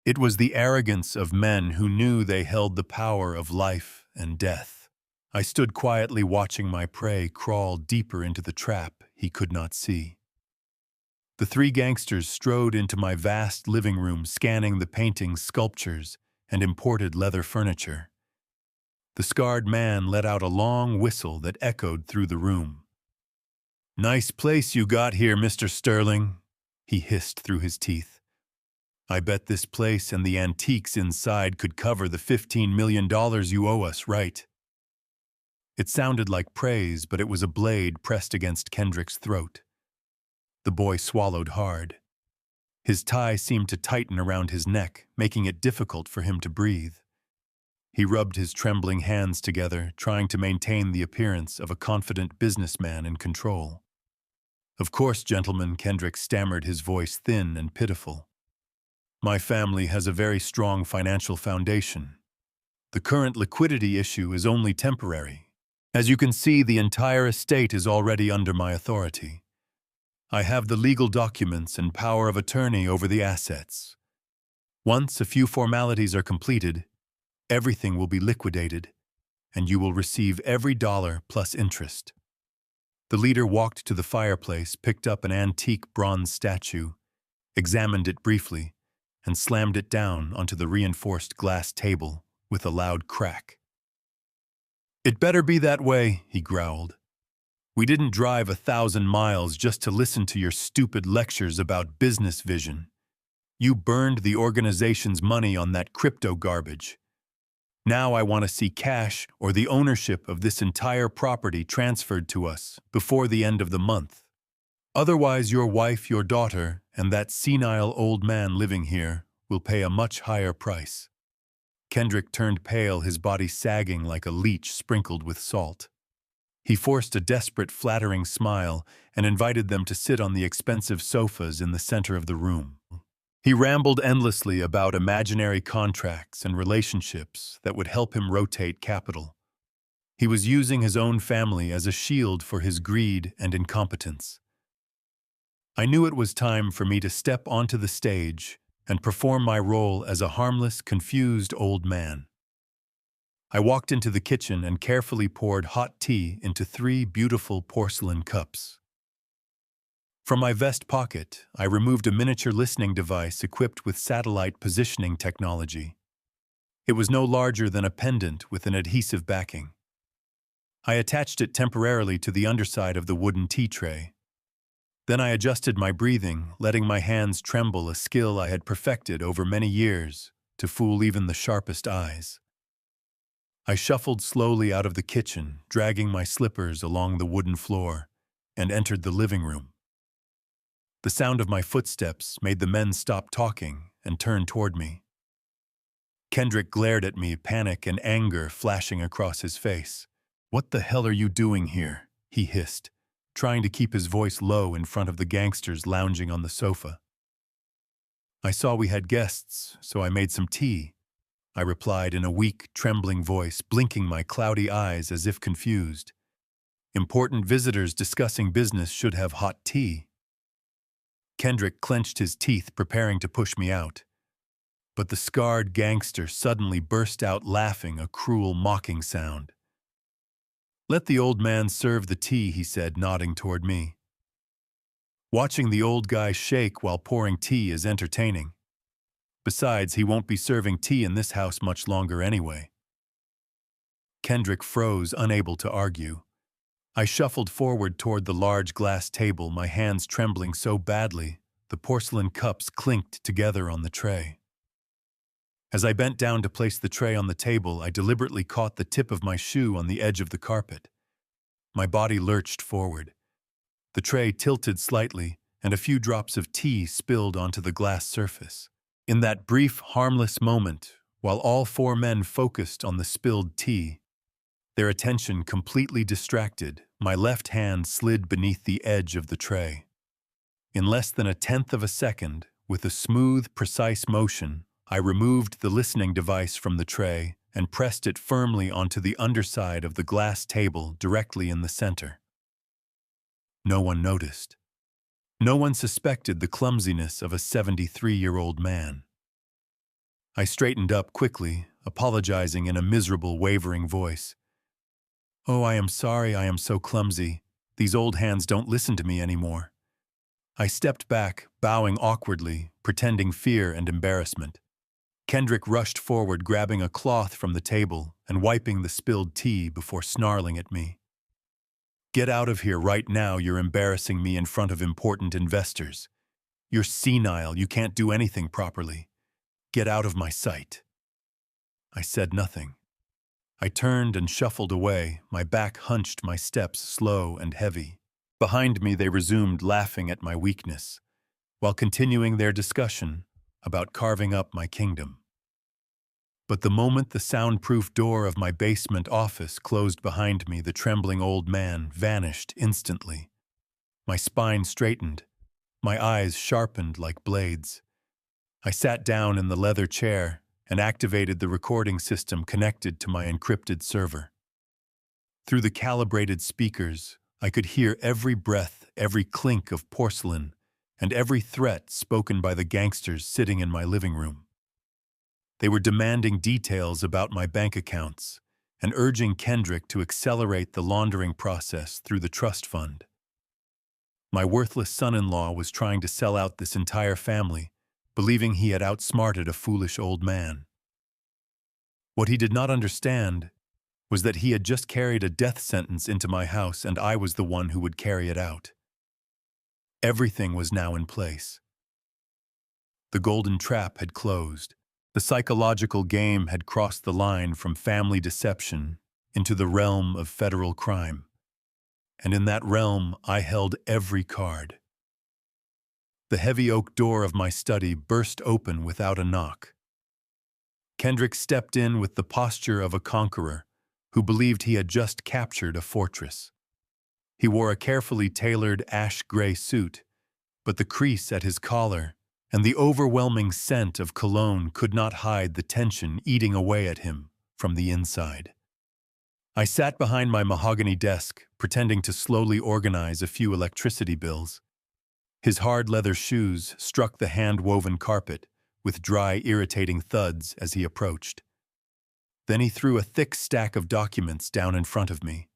It was the arrogance of men who knew they held the power of life and death. I stood quietly watching my prey crawl deeper into the trap he could not see. The 3 gangsters strode into my vast living room, scanning the paintings, sculptures, and imported leather furniture. The scarred man let out a long whistle that echoed through the room. "Nice place you got here, Mr. Sterling," he hissed through his teeth. "I bet this place and the antiques inside could cover the $15 million you owe us, right?" It sounded like praise, but it was a blade pressed against Kendrick's throat. The boy swallowed hard. His tie seemed to tighten around his neck, making it difficult for him to breathe. He rubbed his trembling hands together, trying to maintain the appearance of a confident businessman in control. "Of course, gentlemen," Kendrick stammered, his voice thin and pitiful. "My family has a very strong financial foundation. The current liquidity issue is only temporary. As you can see, the entire estate is already under my authority. I have the legal documents and power of attorney over the assets. Once a few formalities are completed, everything will be liquidated, and you will receive every dollar plus interest." The leader walked to the fireplace, picked up an antique bronze statue, examined it briefly, and slammed it down onto the reinforced glass table with a loud crack. "It better be that way," he growled. "We didn't drive 1,000 miles just to listen to your stupid lectures about business vision. You burned the organization's money on that crypto garbage. Now I want to see cash or the ownership of this entire property transferred to us before the end of the month. Otherwise, your wife, your daughter, and that senile old man living here will pay a much higher price." Kendrick turned pale, his body sagging like a leech sprinkled with salt. He forced a desperate, flattering smile and invited them to sit on the expensive sofas in the center of the room. He rambled endlessly about imaginary contracts and relationships that would help him rotate capital. He was using his own family as a shield for his greed and incompetence. I knew it was time for me to step onto the stage and perform my role as a harmless, confused old man. I walked into the kitchen and carefully poured hot tea into 3 beautiful porcelain cups. From my vest pocket, I removed a miniature listening device equipped with satellite positioning technology. It was no larger than a pendant with an adhesive backing. I attached it temporarily to the underside of the wooden tea tray. Then I adjusted my breathing, letting my hands tremble, a skill I had perfected over many years to fool even the sharpest eyes. I shuffled slowly out of the kitchen, dragging my slippers along the wooden floor, and entered the living room. The sound of my footsteps made the men stop talking and turn toward me. Kendrick glared at me, panic and anger flashing across his face. "What the hell are you doing here?" he hissed, trying to keep his voice low in front of the gangsters lounging on the sofa. "I saw we had guests, so I made some tea," I replied in a weak, trembling voice, blinking my cloudy eyes as if confused. "Important visitors discussing business should have hot tea." Kendrick clenched his teeth, preparing to push me out. But the scarred gangster suddenly burst out laughing, a cruel, mocking sound. "Let the old man serve the tea," he said, nodding toward me. "Watching the old guy shake while pouring tea is entertaining. Besides, he won't be serving tea in this house much longer anyway." Kendrick froze, unable to argue. I shuffled forward toward the large glass table, my hands trembling so badly the porcelain cups clinked together on the tray. As I bent down to place the tray on the table, I deliberately caught the tip of my shoe on the edge of the carpet. My body lurched forward. The tray tilted slightly, and a few drops of tea spilled onto the glass surface. In that brief, harmless moment, while all 4 men focused on the spilled tea, their attention completely distracted, my left hand slid beneath the edge of the tray. In less than 1/10 of a second, with a smooth, precise motion, I removed the listening device from the tray and pressed it firmly onto the underside of the glass table directly in the center. No one noticed. No one suspected the clumsiness of a 73-year-old man. I straightened up quickly, apologizing in a miserable, wavering voice. "Oh, I am sorry, I am so clumsy. These old hands don't listen to me anymore." I stepped back, bowing awkwardly, pretending fear and embarrassment. Kendrick rushed forward, grabbing a cloth from the table and wiping the spilled tea before snarling at me. "Get out of here right now, you're embarrassing me in front of important investors. You're senile, you can't do anything properly. Get out of my sight." I said nothing. I turned and shuffled away, my back hunched, my steps slow and heavy. Behind me they resumed laughing at my weakness, while continuing their discussion about carving up my kingdom. But the moment the soundproof door of my basement office closed behind me, the trembling old man vanished instantly. My spine straightened, my eyes sharpened like blades. I sat down in the leather chair and activated the recording system connected to my encrypted server. Through the calibrated speakers, I could hear every breath, every clink of porcelain, and every threat spoken by the gangsters sitting in my living room. They were demanding details about my bank accounts and urging Kendrick to accelerate the laundering process through the trust fund. My worthless son-in-law was trying to sell out this entire family, believing he had outsmarted a foolish old man. What he did not understand was that he had just carried a death sentence into my house, and I was the one who would carry it out. Everything was now in place. The golden trap had closed. The psychological game had crossed the line from family deception into the realm of federal crime. And in that realm, I held every card. The heavy oak door of my study burst open without a knock. Kendrick stepped in with the posture of a conqueror who believed he had just captured a fortress. He wore a carefully tailored ash-gray suit, but the crease at his collar and the overwhelming scent of cologne could not hide the tension eating away at him from the inside. I sat behind my mahogany desk, pretending to slowly organize a few electricity bills. His hard leather shoes struck the hand-woven carpet with dry, irritating thuds as he approached. Then he threw a thick stack of documents down in front of me.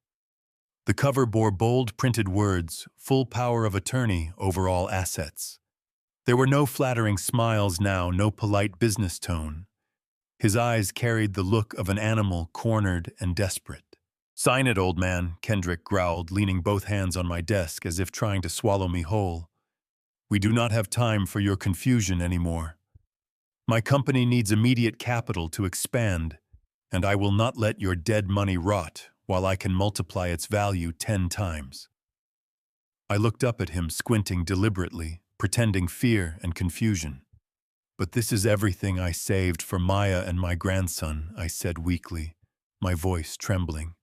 The cover bore bold printed words, "Full power of attorney over all assets." There were no flattering smiles now, no polite business tone. His eyes carried the look of an animal cornered and desperate. "Sign it, old man," Kendrick growled, leaning both hands on my desk as if trying to swallow me whole. "We do not have time for your confusion anymore. My company needs immediate capital to expand, and I will not let your dead money rot while I can multiply its value 10 times. I looked up at him, squinting deliberately, pretending fear and confusion. "But this is everything I saved for Maya and my grandson," I said weakly, my voice trembling.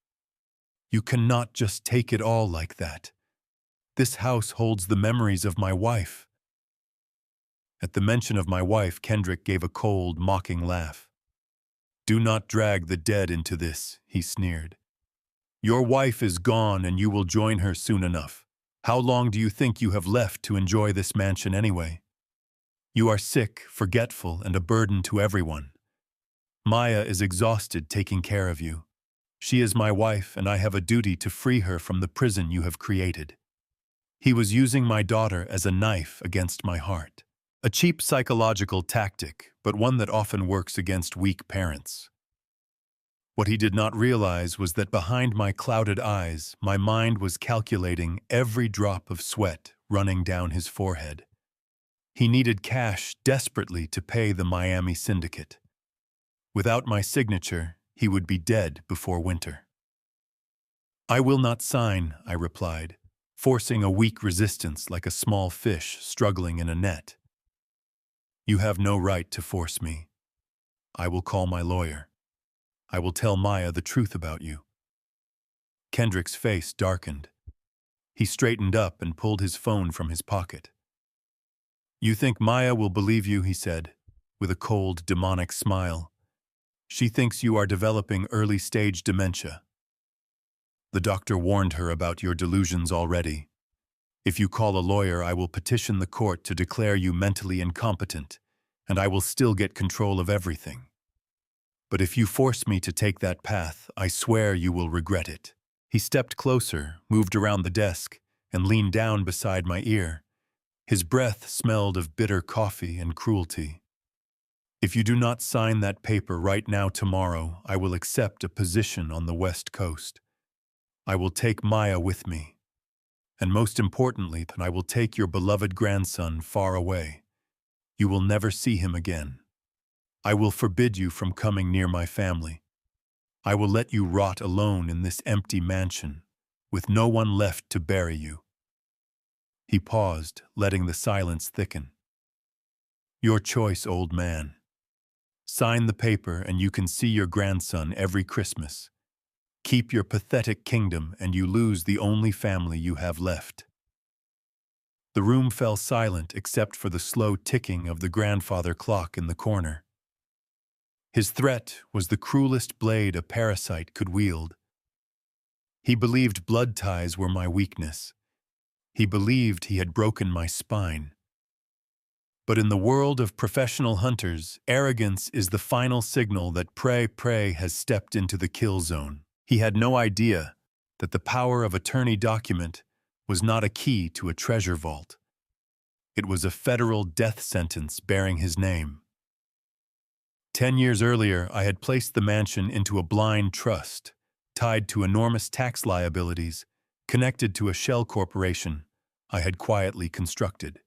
"You cannot just take it all like that. This house holds the memories of my wife." At the mention of my wife, Kendrick gave a cold, mocking laugh. "Do not drag the dead into this," he sneered. "Your wife is gone and you will join her soon enough. How long do you think you have left to enjoy this mansion anyway? You are sick, forgetful, and a burden to everyone. Maya is exhausted taking care of you. She is my wife and I have a duty to free her from the prison you have created." He was using my daughter as a knife against my heart. A cheap psychological tactic, but one that often works against weak parents. What he did not realize was that behind my clouded eyes, my mind was calculating every drop of sweat running down his forehead. He needed cash desperately to pay the Miami syndicate. Without my signature, he would be dead before winter. "I will not sign," I replied, forcing a weak resistance like a small fish struggling in a net. "You have no right to force me. I will call my lawyer. I will tell Maya the truth about you." Kendrick's face darkened. He straightened up and pulled his phone from his pocket. "You think Maya will believe you," he said, with a cold, demonic smile. "She thinks you are developing early-stage dementia. The doctor warned her about your delusions already. If you call a lawyer, I will petition the court to declare you mentally incompetent, and I will still get control of everything. But if you force me to take that path, I swear you will regret it." He stepped closer, moved around the desk, and leaned down beside my ear. His breath smelled of bitter coffee and cruelty. "If you do not sign that paper right now tomorrow, I will accept a position on the West Coast. I will take Maya with me. And most importantly, I will take your beloved grandson far away. You will never see him again. I will forbid you from coming near my family. I will let you rot alone in this empty mansion, with no one left to bury you." He paused, letting the silence thicken. "Your choice, old man. Sign the paper and you can see your grandson every Christmas. Keep your pathetic kingdom and you lose the only family you have left." The room fell silent except for the slow ticking of the grandfather clock in the corner. His threat was the cruelest blade a parasite could wield. He believed blood ties were my weakness. He believed he had broken my spine. But in the world of professional hunters, arrogance is the final signal that prey has stepped into the kill zone. He had no idea that the power of attorney document was not a key to a treasure vault. It was a federal death sentence bearing his name. 10 years earlier, I had placed the mansion into a blind trust, tied to enormous tax liabilities, connected to a shell corporation I had quietly constructed.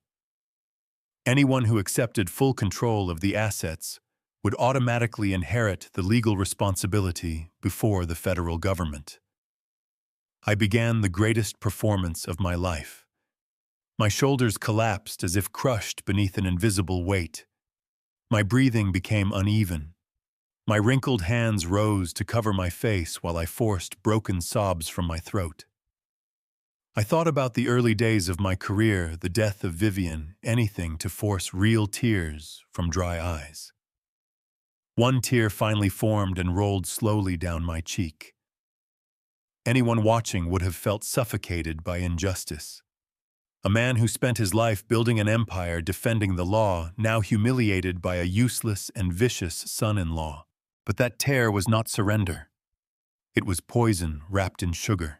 Anyone who accepted full control of the assets would automatically inherit the legal responsibility before the federal government. I began the greatest performance of my life. My shoulders collapsed as if crushed beneath an invisible weight. My breathing became uneven. My wrinkled hands rose to cover my face while I forced broken sobs from my throat. I thought about the early days of my career, the death of Vivian, anything to force real tears from dry eyes. One tear finally formed and rolled slowly down my cheek. Anyone watching would have felt suffocated by injustice. A man who spent his life building an empire defending the law, now humiliated by a useless and vicious son-in-law. But that tear was not surrender. It was poison wrapped in sugar.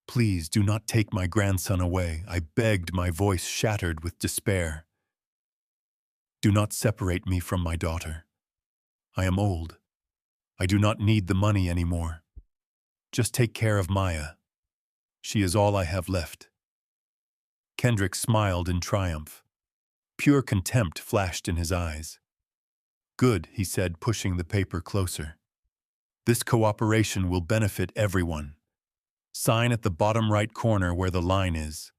"Please do not take my grandson away," I begged, my voice shattered with despair. "Do not separate me from my daughter. I am old. I do not need the money anymore. Just take care of Maya. She is all I have left." Kendrick smiled in triumph. Pure contempt flashed in his eyes. "Good," he said, pushing the paper closer. "This cooperation will benefit everyone. Sign at the bottom right corner where the line is."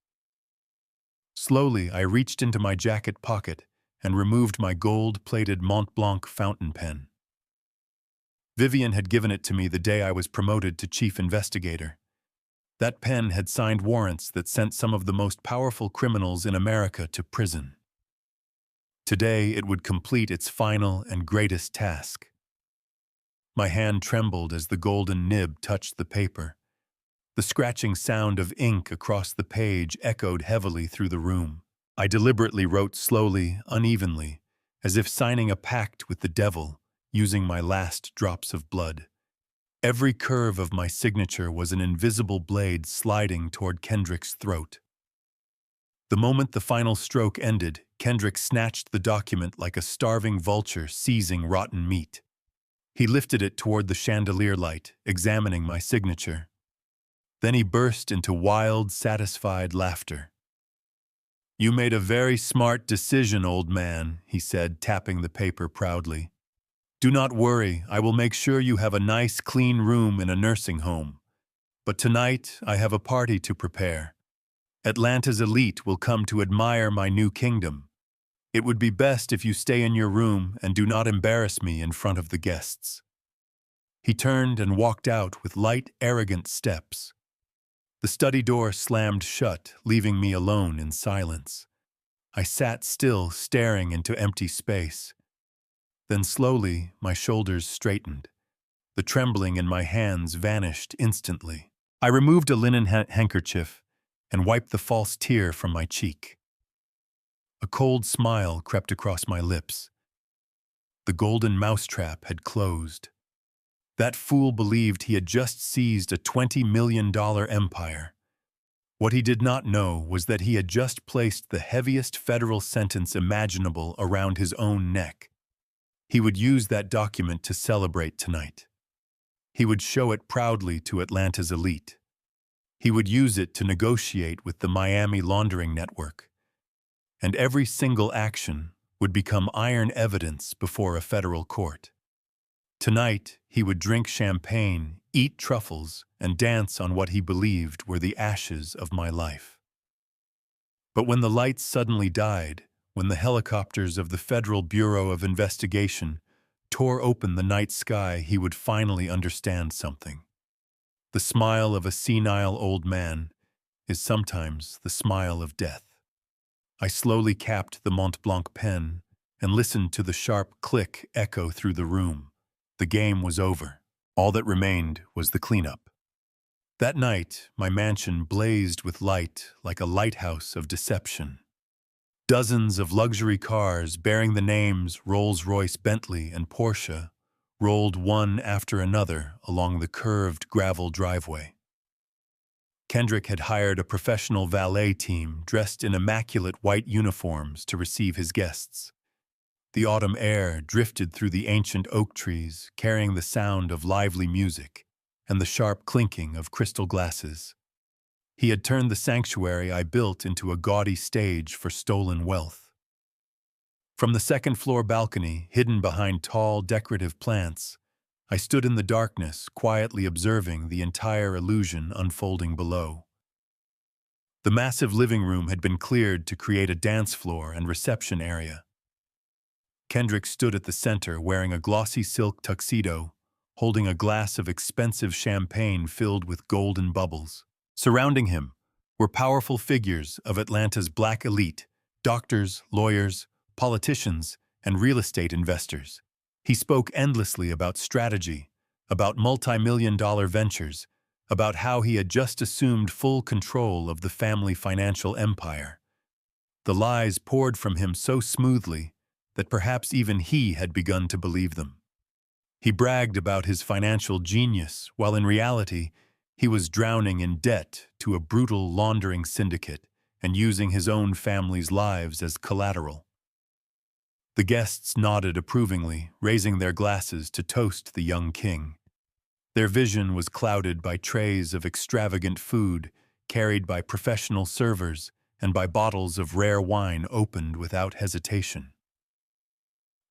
Slowly, I reached into my jacket pocket and removed my gold-plated Mont Blanc fountain pen. Vivian had given it to me the day I was promoted to chief investigator. That pen had signed warrants that sent some of the most powerful criminals in America to prison. Today, it would complete its final and greatest task. My hand trembled as the golden nib touched the paper. The scratching sound of ink across the page echoed heavily through the room. I deliberately wrote slowly, unevenly, as if signing a pact with the devil, using my last drops of blood. Every curve of my signature was an invisible blade sliding toward Kendrick's throat. The moment the final stroke ended, Kendrick snatched the document like a starving vulture seizing rotten meat. He lifted it toward the chandelier light, examining my signature. Then he burst into wild, satisfied laughter. "You made a very smart decision, old man," he said, tapping the paper proudly. "Do not worry, I will make sure you have a nice, clean room in a nursing home. But tonight, I have a party to prepare. Atlanta's elite will come to admire my new kingdom. It would be best if you stay in your room and do not embarrass me in front of the guests." He turned and walked out with light, arrogant steps. The study door slammed shut, leaving me alone in silence. I sat still, staring into empty space. Then slowly, my shoulders straightened. The trembling in my hands vanished instantly. I removed a linen handkerchief and wiped the false tear from my cheek. A cold smile crept across my lips. The golden mousetrap had closed. That fool believed he had just seized a $20 million empire. What he did not know was that he had just placed the heaviest federal sentence imaginable around his own neck. He would use that document to celebrate tonight. He would show it proudly to Atlanta's elite. He would use it to negotiate with the Miami laundering network. And every single action would become iron evidence before a federal court. Tonight, he would drink champagne, eat truffles, and dance on what he believed were the ashes of my life. But when the lights suddenly died, when the helicopters of the Federal Bureau of Investigation tore open the night sky, he would finally understand something. The smile of a senile old man is sometimes the smile of death. I slowly capped the Mont Blanc pen and listened to the sharp click echo through the room. The game was over. All that remained was the cleanup. That night, my mansion blazed with light like a lighthouse of deception. Dozens of luxury cars bearing the names Rolls-Royce, Bentley, and Porsche rolled one after another along the curved gravel driveway. Kendrick had hired a professional valet team dressed in immaculate white uniforms to receive his guests. The autumn air drifted through the ancient oak trees, carrying the sound of lively music and the sharp clinking of crystal glasses. He had turned the sanctuary I built into a gaudy stage for stolen wealth. From the second-floor balcony, hidden behind tall, decorative plants, I stood in the darkness, quietly observing the entire illusion unfolding below. The massive living room had been cleared to create a dance floor and reception area. Kendrick stood at the center wearing a glossy silk tuxedo, holding a glass of expensive champagne filled with golden bubbles. Surrounding him were powerful figures of Atlanta's black elite, doctors, lawyers, politicians, and real estate investors. He spoke endlessly about strategy, about multi-million-dollar ventures, about how he had just assumed full control of the family financial empire. The lies poured from him so smoothly that perhaps even he had begun to believe them. He bragged about his financial genius, while in reality, he was drowning in debt to a brutal laundering syndicate and using his own family's lives as collateral. The guests nodded approvingly, raising their glasses to toast the young king. Their vision was clouded by trays of extravagant food carried by professional servers and by bottles of rare wine opened without hesitation.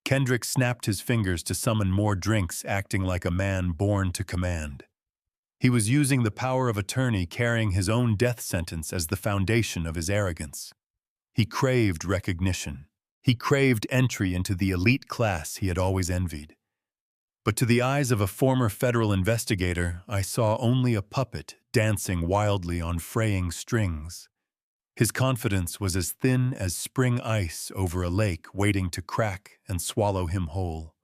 Kendrick snapped his fingers to summon more drinks, acting like a man born to command. He was using the power of attorney, carrying his own death sentence as the foundation of his arrogance. He craved recognition. He craved entry into the elite class he had always envied. But to the eyes of a former federal investigator, I saw only a puppet dancing wildly on fraying strings. His confidence was as thin as spring ice over a lake waiting to crack and swallow him whole.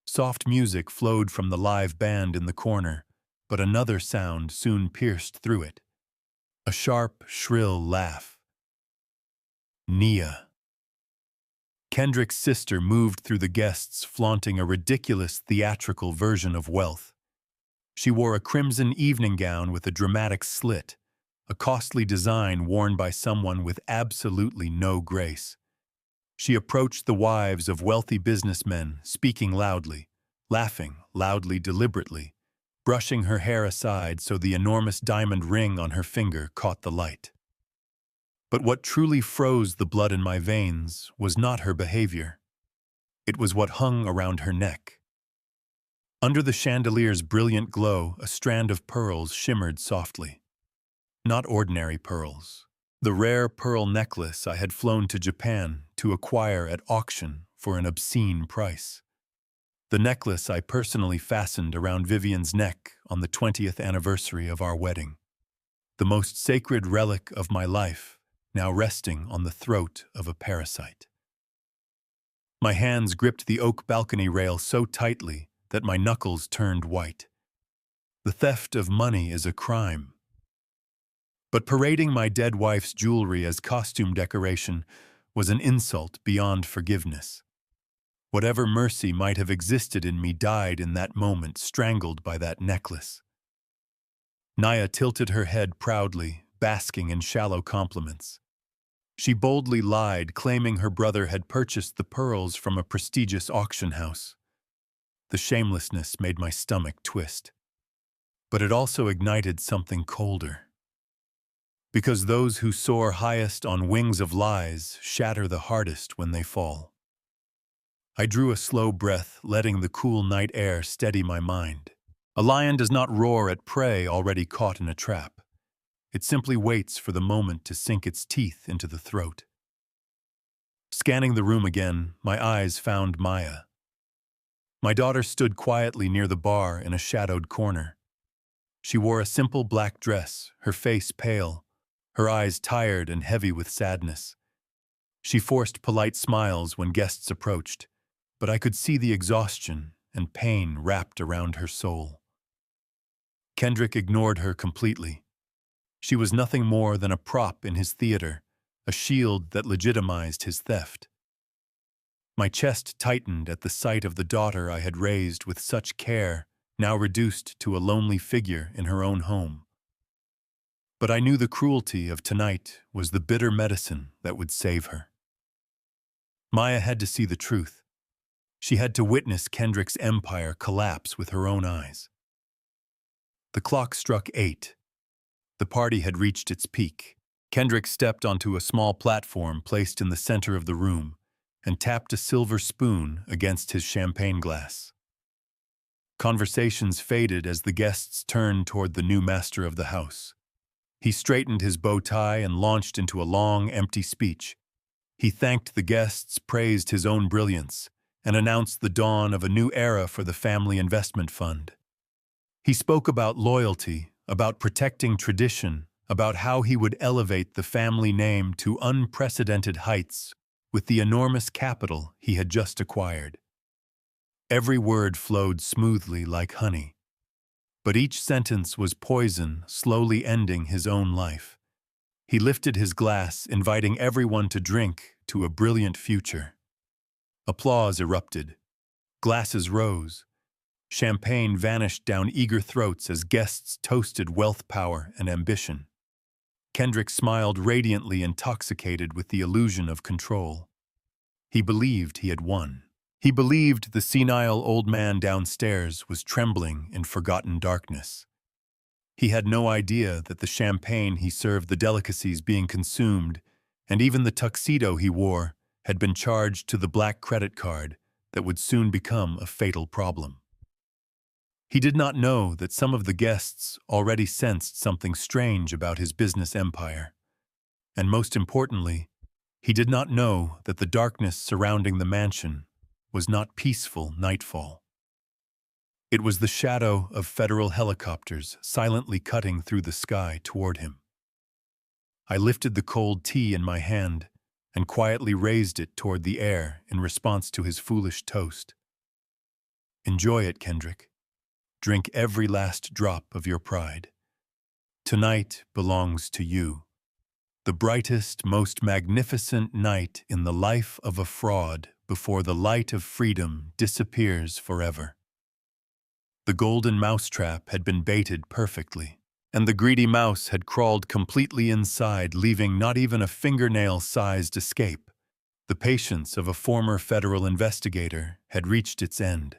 Soft music flowed from the live band in the corner, but another sound soon pierced through it. A sharp, shrill laugh. Nia. Kendrick's sister moved through the guests, flaunting a ridiculous theatrical version of wealth. She wore a crimson evening gown with a dramatic slit, a costly design worn by someone with absolutely no grace. She approached the wives of wealthy businessmen, speaking loudly, laughing loudly deliberately, brushing her hair aside so the enormous diamond ring on her finger caught the light. But what truly froze the blood in my veins was not her behavior. It was what hung around her neck. Under the chandelier's brilliant glow, a strand of pearls shimmered softly. Not ordinary pearls. The rare pearl necklace I had flown to Japan to acquire at auction for an obscene price. The necklace I personally fastened around Vivian's neck on the 20th anniversary of our wedding. The most sacred relic of my life, now resting on the throat of a parasite. My hands gripped the oak balcony rail so tightly that my knuckles turned white. The theft of money is a crime. But parading my dead wife's jewelry as costume decoration was an insult beyond forgiveness. Whatever mercy might have existed in me died in that moment, strangled by that necklace. Nia tilted her head proudly, basking in shallow compliments. She boldly lied, claiming her brother had purchased the pearls from a prestigious auction house. The shamelessness made my stomach twist. But it also ignited something colder. Because those who soar highest on wings of lies shatter the hardest when they fall. I drew a slow breath, letting the cool night air steady my mind. A lion does not roar at prey already caught in a trap. It simply waits for the moment to sink its teeth into the throat. Scanning the room again, my eyes found Maya. My daughter stood quietly near the bar in a shadowed corner. She wore a simple black dress, her face pale, her eyes tired and heavy with sadness. She forced polite smiles when guests approached, but I could see the exhaustion and pain wrapped around her soul. Kendrick ignored her completely. She was nothing more than a prop in his theater, a shield that legitimized his theft. My chest tightened at the sight of the daughter I had raised with such care, now reduced to a lonely figure in her own home. But I knew the cruelty of tonight was the bitter medicine that would save her. Maya had to see the truth. She had to witness Kendrick's empire collapse with her own eyes. The clock struck 8. The party had reached its peak. Kendrick stepped onto a small platform placed in the center of the room and tapped a silver spoon against his champagne glass. Conversations faded as the guests turned toward the new master of the house. He straightened his bow tie and launched into a long, empty speech. He thanked the guests, praised his own brilliance, and announced the dawn of a new era for the family investment fund. He spoke about loyalty, about protecting tradition, about how he would elevate the family name to unprecedented heights with the enormous capital he had just acquired. Every word flowed smoothly like honey, but each sentence was poison, slowly ending his own life. He lifted his glass, inviting everyone to drink to a brilliant future. Applause erupted. Glasses rose. Champagne vanished down eager throats as guests toasted wealth, power, and ambition. Kendrick smiled, radiantly intoxicated with the illusion of control. He believed he had won. He believed the senile old man downstairs was trembling in forgotten darkness. He had no idea that the champagne he served, the delicacies being consumed, and even the tuxedo he wore had been charged to the black credit card that would soon become a fatal problem. He did not know that some of the guests already sensed something strange about his business empire. And most importantly, he did not know that the darkness surrounding the mansion was not peaceful nightfall. It was the shadow of federal helicopters silently cutting through the sky toward him. I lifted the cold tea in my hand and quietly raised it toward the air in response to his foolish toast. Enjoy it, Kendrick. Drink every last drop of your pride. Tonight belongs to you. The brightest, most magnificent night in the life of a fraud before the light of freedom disappears forever. The golden mousetrap had been baited perfectly, and the greedy mouse had crawled completely inside, leaving not even a fingernail-sized escape. The patience of a former federal investigator had reached its end.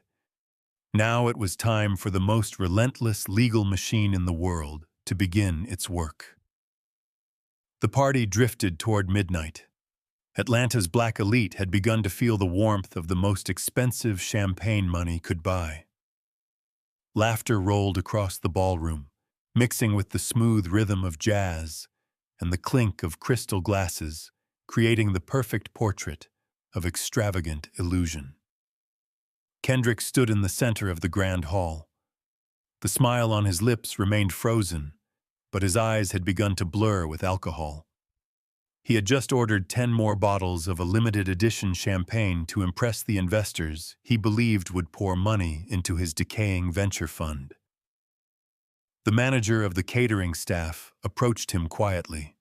Now it was time for the most relentless legal machine in the world to begin its work. The party drifted toward midnight. Atlanta's black elite had begun to feel the warmth of the most expensive champagne money could buy. Laughter rolled across the ballroom, mixing with the smooth rhythm of jazz and the clink of crystal glasses, creating the perfect portrait of extravagant illusion. Kendrick stood in the center of the grand hall. The smile on his lips remained frozen, but his eyes had begun to blur with alcohol. He had just ordered 10 more bottles of a limited edition champagne to impress the investors he believed would pour money into his decaying venture fund. The manager of the catering staff approached him quietly.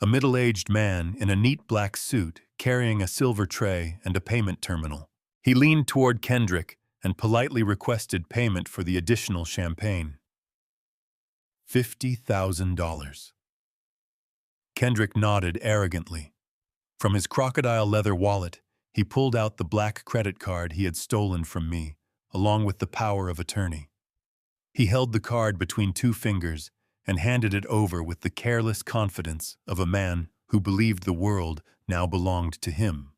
A middle-aged man in a neat black suit carrying a silver tray and a payment terminal. He leaned toward Kendrick and politely requested payment for the additional champagne. $50,000. Kendrick nodded arrogantly. From his crocodile leather wallet, he pulled out the black credit card he had stolen from me, along with the power of attorney. He held the card between two fingers and handed it over with the careless confidence of a man who believed the world now belonged to him.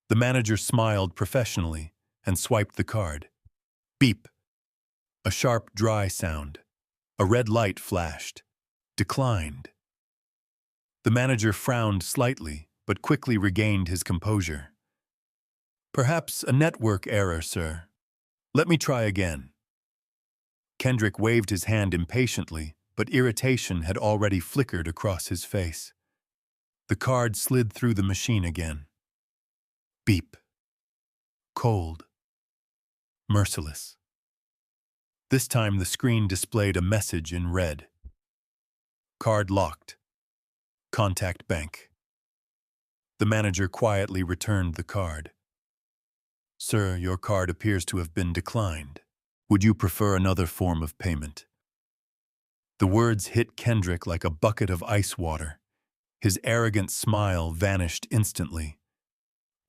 The manager smiled professionally and swiped the card. Beep. A sharp, dry sound. A red light flashed. Declined. The manager frowned slightly, but quickly regained his composure. Perhaps a network error, sir. Let me try again. Kendrick waved his hand impatiently, but irritation had already flickered across his face. The card slid through the machine again. Beep. Cold. Merciless. This time the screen displayed a message in red. Card locked. Contact bank. The manager quietly returned the card. Sir, your card appears to have been declined. Would you prefer another form of payment? The words hit Kendrick like a bucket of ice water. His arrogant smile vanished instantly.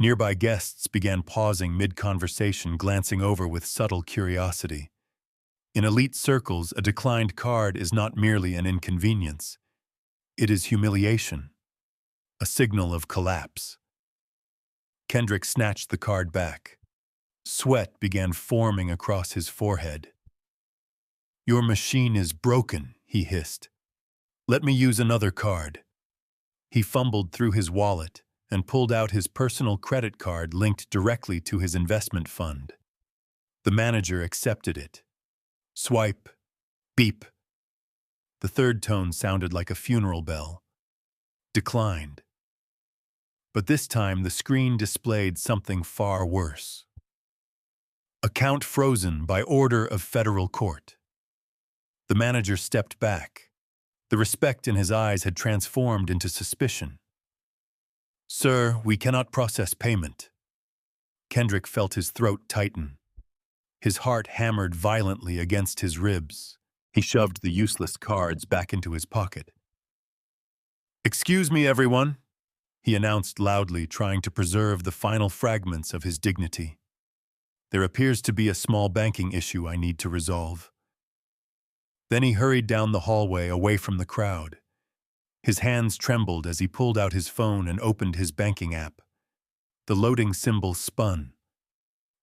Nearby guests began pausing mid-conversation, glancing over with subtle curiosity. In elite circles, a declined card is not merely an inconvenience. It is humiliation, a signal of collapse. Kendrick snatched the card back. Sweat began forming across his forehead. Your machine is broken, he hissed. Let me use another card. He fumbled through his wallet and pulled out his personal credit card linked directly to his investment fund. The manager accepted it. Swipe. Beep. The third tone sounded like a funeral bell. Declined. But this time the screen displayed something far worse. Account frozen by order of federal court. The manager stepped back. The respect in his eyes had transformed into suspicion. "Sir, we cannot process payment." Kendrick felt his throat tighten. His heart hammered violently against his ribs. He shoved the useless cards back into his pocket. "Excuse me, everyone," he announced loudly, trying to preserve the final fragments of his dignity. "There appears to be a small banking issue I need to resolve." Then he hurried down the hallway away from the crowd. His hands trembled as he pulled out his phone and opened his banking app. The loading symbol spun,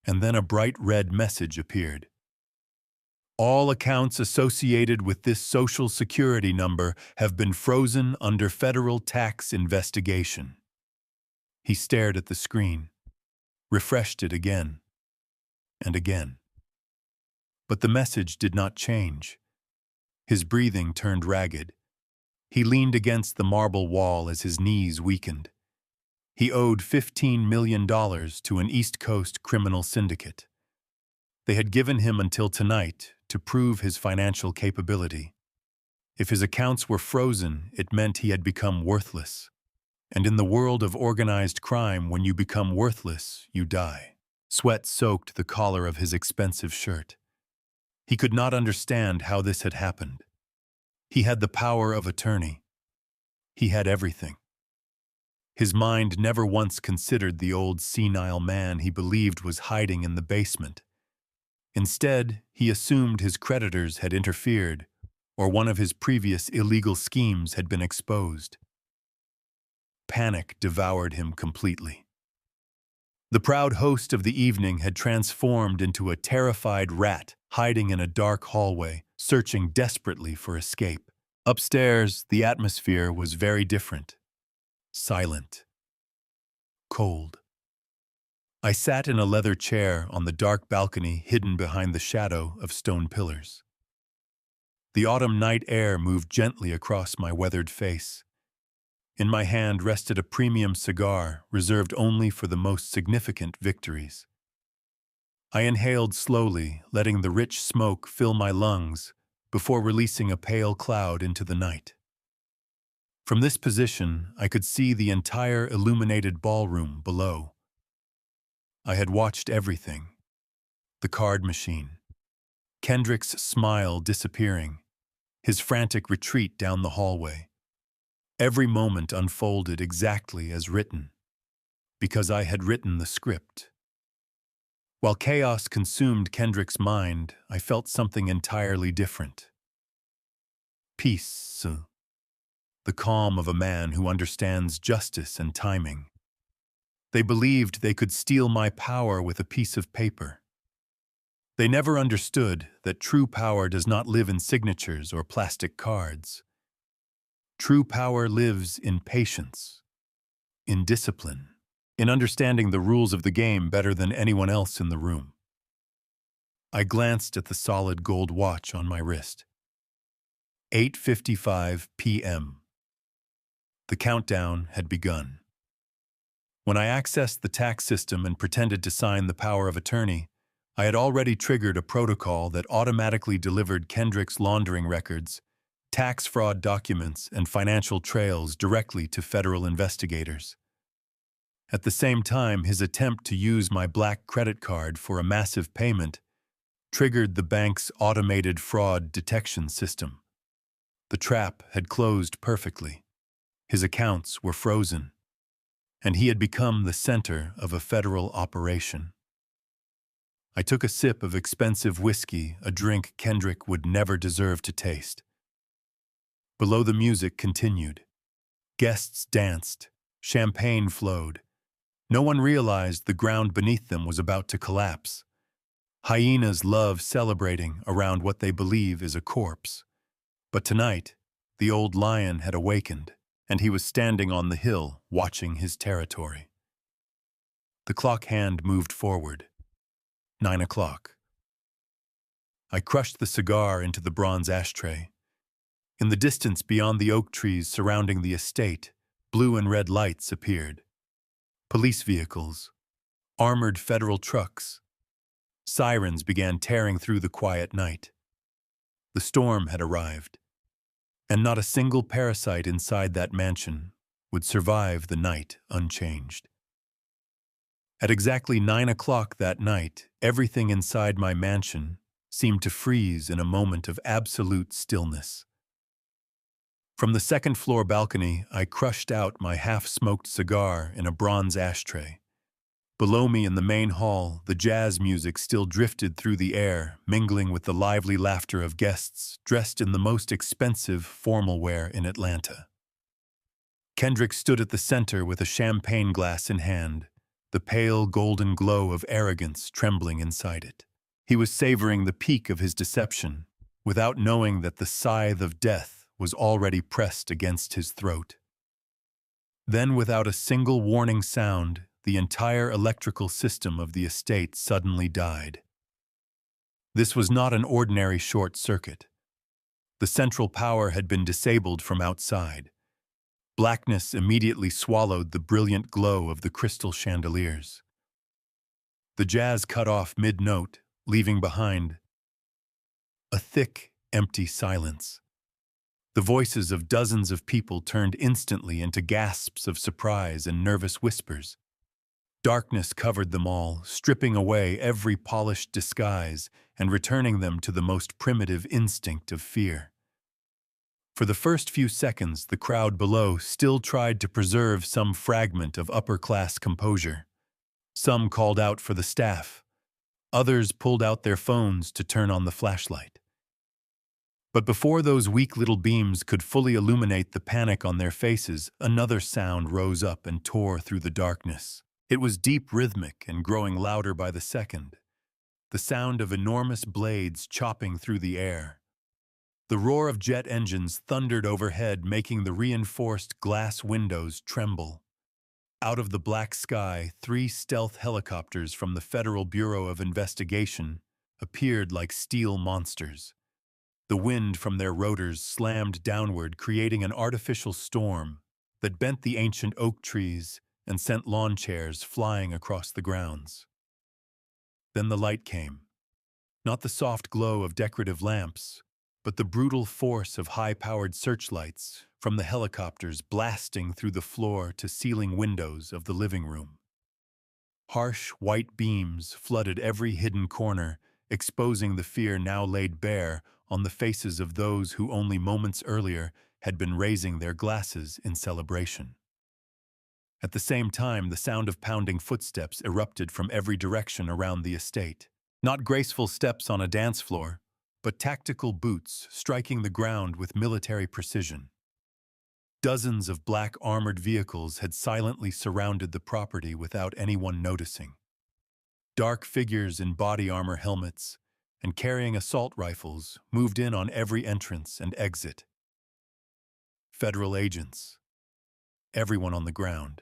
and then a bright red message appeared. "All accounts associated with this Social Security number have been frozen under federal tax investigation." He stared at the screen, refreshed it again and again. But the message did not change. His breathing turned ragged. He leaned against the marble wall as his knees weakened. He owed $15 million to an East Coast criminal syndicate. They had given him until tonight to prove his financial capability. If his accounts were frozen, it meant he had become worthless. And in the world of organized crime, when you become worthless, you die. Sweat soaked the collar of his expensive shirt. He could not understand how this had happened. He had the power of attorney. He had everything. His mind never once considered the old senile man he believed was hiding in the basement. Instead, he assumed his creditors had interfered, or one of his previous illegal schemes had been exposed. Panic devoured him completely. The proud host of the evening had transformed into a terrified rat hiding in a dark hallway, searching desperately for escape. Upstairs, the atmosphere was very different. Silent. Cold. I sat in a leather chair on the dark balcony hidden behind the shadow of stone pillars. The autumn night air moved gently across my weathered face. In my hand rested a premium cigar reserved only for the most significant victories. I inhaled slowly, letting the rich smoke fill my lungs before releasing a pale cloud into the night. From this position, I could see the entire illuminated ballroom below. I had watched everything. The card machine. Kendrick's smile disappearing. His frantic retreat down the hallway. Every moment unfolded exactly as written, because I had written the script. While chaos consumed Kendrick's mind, I felt something entirely different. Peace. The calm of a man who understands justice and timing. They believed they could steal my power with a piece of paper. They never understood that true power does not live in signatures or plastic cards. True power lives in patience, in discipline, in understanding the rules of the game better than anyone else in the room. I glanced at the solid gold watch on my wrist. 8:55 p.m. The countdown had begun. When I accessed the tax system and pretended to sign the power of attorney, I had already triggered a protocol that automatically delivered Kendrick's laundering records, tax fraud documents, and financial trails directly to federal investigators. At the same time, his attempt to use my black credit card for a massive payment triggered the bank's automated fraud detection system. The trap had closed perfectly. His accounts were frozen, and he had become the center of a federal operation. I took a sip of expensive whiskey, a drink Kendrick would never deserve to taste. Below, the music continued. Guests danced. Champagne flowed. No one realized the ground beneath them was about to collapse. Hyenas love celebrating around what they believe is a corpse. But tonight, the old lion had awakened, and he was standing on the hill, watching his territory. The clock hand moved forward. 9 o'clock. I crushed the cigar into the bronze ashtray. In the distance beyond the oak trees surrounding the estate, blue and red lights appeared. Police vehicles, armored federal trucks, sirens began tearing through the quiet night. The storm had arrived, and not a single parasite inside that mansion would survive the night unchanged. At exactly 9 o'clock that night, everything inside my mansion seemed to freeze in a moment of absolute stillness. From the second-floor balcony, I crushed out my half-smoked cigar in a bronze ashtray. Below me in the main hall, the jazz music still drifted through the air, mingling with the lively laughter of guests dressed in the most expensive formal wear in Atlanta. Kendrick stood at the center with a champagne glass in hand, the pale golden glow of arrogance trembling inside it. He was savoring the peak of his deception, without knowing that the scythe of death was already pressed against his throat. Then, without a single warning sound, the entire electrical system of the estate suddenly died. This was not an ordinary short circuit. The central power had been disabled from outside. Blackness immediately swallowed the brilliant glow of the crystal chandeliers. The jazz cut off mid-note, leaving behind a thick, empty silence. The voices of dozens of people turned instantly into gasps of surprise and nervous whispers. Darkness covered them all, stripping away every polished disguise and returning them to the most primitive instinct of fear. For the first few seconds, the crowd below still tried to preserve some fragment of upper-class composure. Some called out for the staff. Others pulled out their phones to turn on the flashlight. But before those weak little beams could fully illuminate the panic on their faces, another sound rose up and tore through the darkness. It was deep, rhythmic, and growing louder by the second. The sound of enormous blades chopping through the air. The roar of jet engines thundered overhead, making the reinforced glass windows tremble. Out of the black sky, 3 stealth helicopters from the Federal Bureau of Investigation appeared like steel monsters. The wind from their rotors slammed downward, creating an artificial storm that bent the ancient oak trees and sent lawn chairs flying across the grounds. Then the light came. Not the soft glow of decorative lamps, but the brutal force of high-powered searchlights from the helicopters blasting through the floor-to-ceiling windows of the living room. Harsh, white beams flooded every hidden corner, exposing the fear now laid bare on the faces of those who only moments earlier had been raising their glasses in celebration. At the same time, the sound of pounding footsteps erupted from every direction around the estate. Not graceful steps on a dance floor, but tactical boots striking the ground with military precision. Dozens of black armored vehicles had silently surrounded the property without anyone noticing. Dark figures in body armor helmets and carrying assault rifles moved in on every entrance and exit. Federal agents. Everyone on the ground.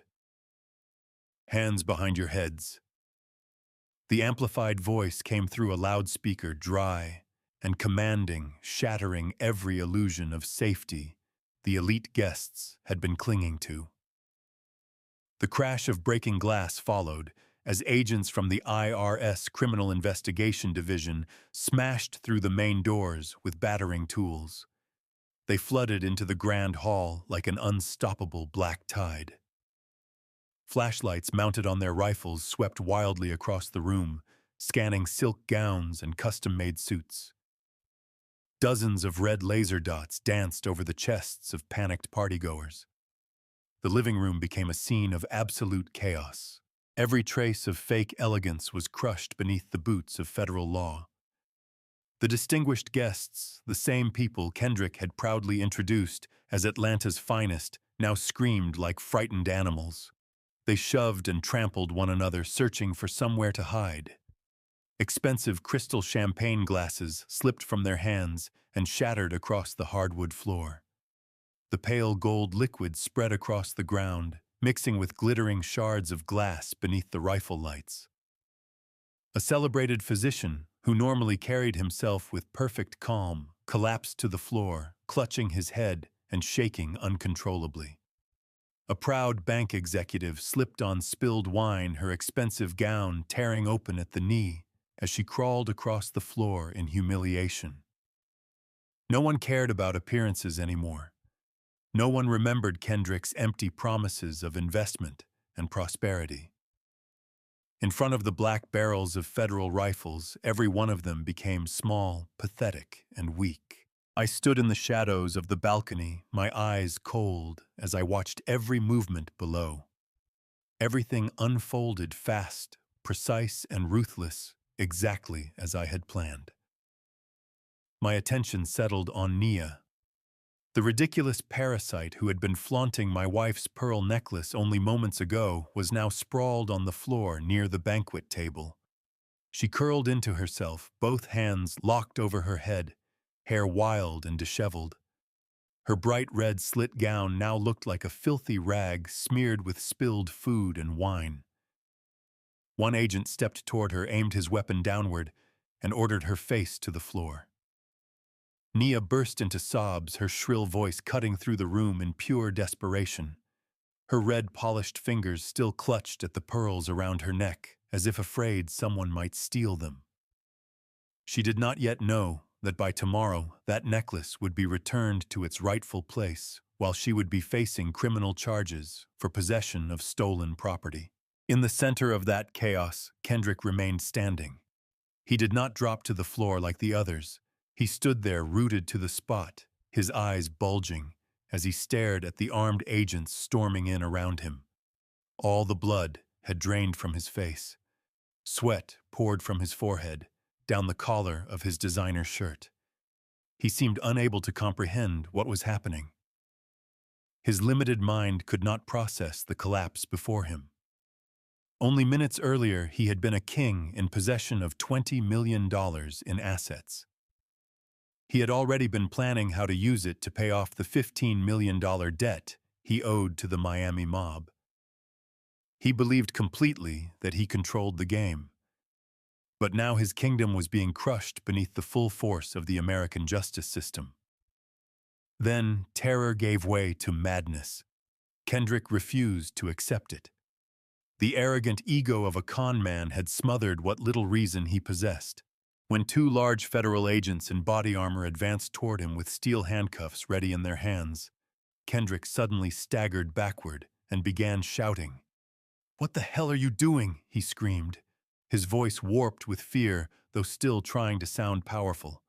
Hands behind your heads. The amplified voice came through a loudspeaker, dry and commanding, shattering every illusion of safety the elite guests had been clinging to. The crash of breaking glass followed as agents from the IRS Criminal Investigation Division smashed through the main doors with battering tools. They flooded into the grand hall like an unstoppable black tide. Flashlights mounted on their rifles swept wildly across the room, scanning silk gowns and custom-made suits. Dozens of red laser dots danced over the chests of panicked partygoers. The living room became a scene of absolute chaos. Every trace of fake elegance was crushed beneath the boots of federal law. The distinguished guests, the same people Kendrick had proudly introduced as Atlanta's finest, now screamed like frightened animals. They shoved and trampled one another, searching for somewhere to hide. Expensive crystal champagne glasses slipped from their hands and shattered across the hardwood floor. The pale gold liquid spread across the ground, mixing with glittering shards of glass beneath the rifle lights. A celebrated physician, who normally carried himself with perfect calm, collapsed to the floor, clutching his head and shaking uncontrollably. A proud bank executive slipped on spilled wine, her expensive gown tearing open at the knee as she crawled across the floor in humiliation. No one cared about appearances anymore. No one remembered Kendrick's empty promises of investment and prosperity. In front of the black barrels of federal rifles, every one of them became small, pathetic, and weak. I stood in the shadows of the balcony, my eyes cold, as I watched every movement below. Everything unfolded fast, precise, and ruthless, exactly as I had planned. My attention settled on Nia. The ridiculous parasite who had been flaunting my wife's pearl necklace only moments ago was now sprawled on the floor near the banquet table. She curled into herself, both hands locked over her head, hair wild and disheveled. Her bright red slit gown now looked like a filthy rag smeared with spilled food and wine. One agent stepped toward her, aimed his weapon downward, and ordered her face to the floor. Nia burst into sobs, her shrill voice cutting through the room in pure desperation. Her red, polished fingers still clutched at the pearls around her neck, as if afraid someone might steal them. She did not yet know that by tomorrow that necklace would be returned to its rightful place, while she would be facing criminal charges for possession of stolen property. In the center of that chaos, Kendrick remained standing. He did not drop to the floor like the others. He stood there rooted to the spot, his eyes bulging, as he stared at the armed agents storming in around him. All the blood had drained from his face. Sweat poured from his forehead, down the collar of his designer shirt. He seemed unable to comprehend what was happening. His limited mind could not process the collapse before him. Only minutes earlier, he had been a king in possession of $20 million in assets. He had already been planning how to use it to pay off the $15 million debt he owed to the Miami mob. He believed completely that he controlled the game. But now his kingdom was being crushed beneath the full force of the American justice system. Then terror gave way to madness. Kendrick refused to accept it. The arrogant ego of a con man had smothered what little reason he possessed. When two large federal agents in body armor advanced toward him with steel handcuffs ready in their hands, Kendrick suddenly staggered backward and began shouting. "What the hell are you doing?" he screamed, his voice warped with fear, though still trying to sound powerful.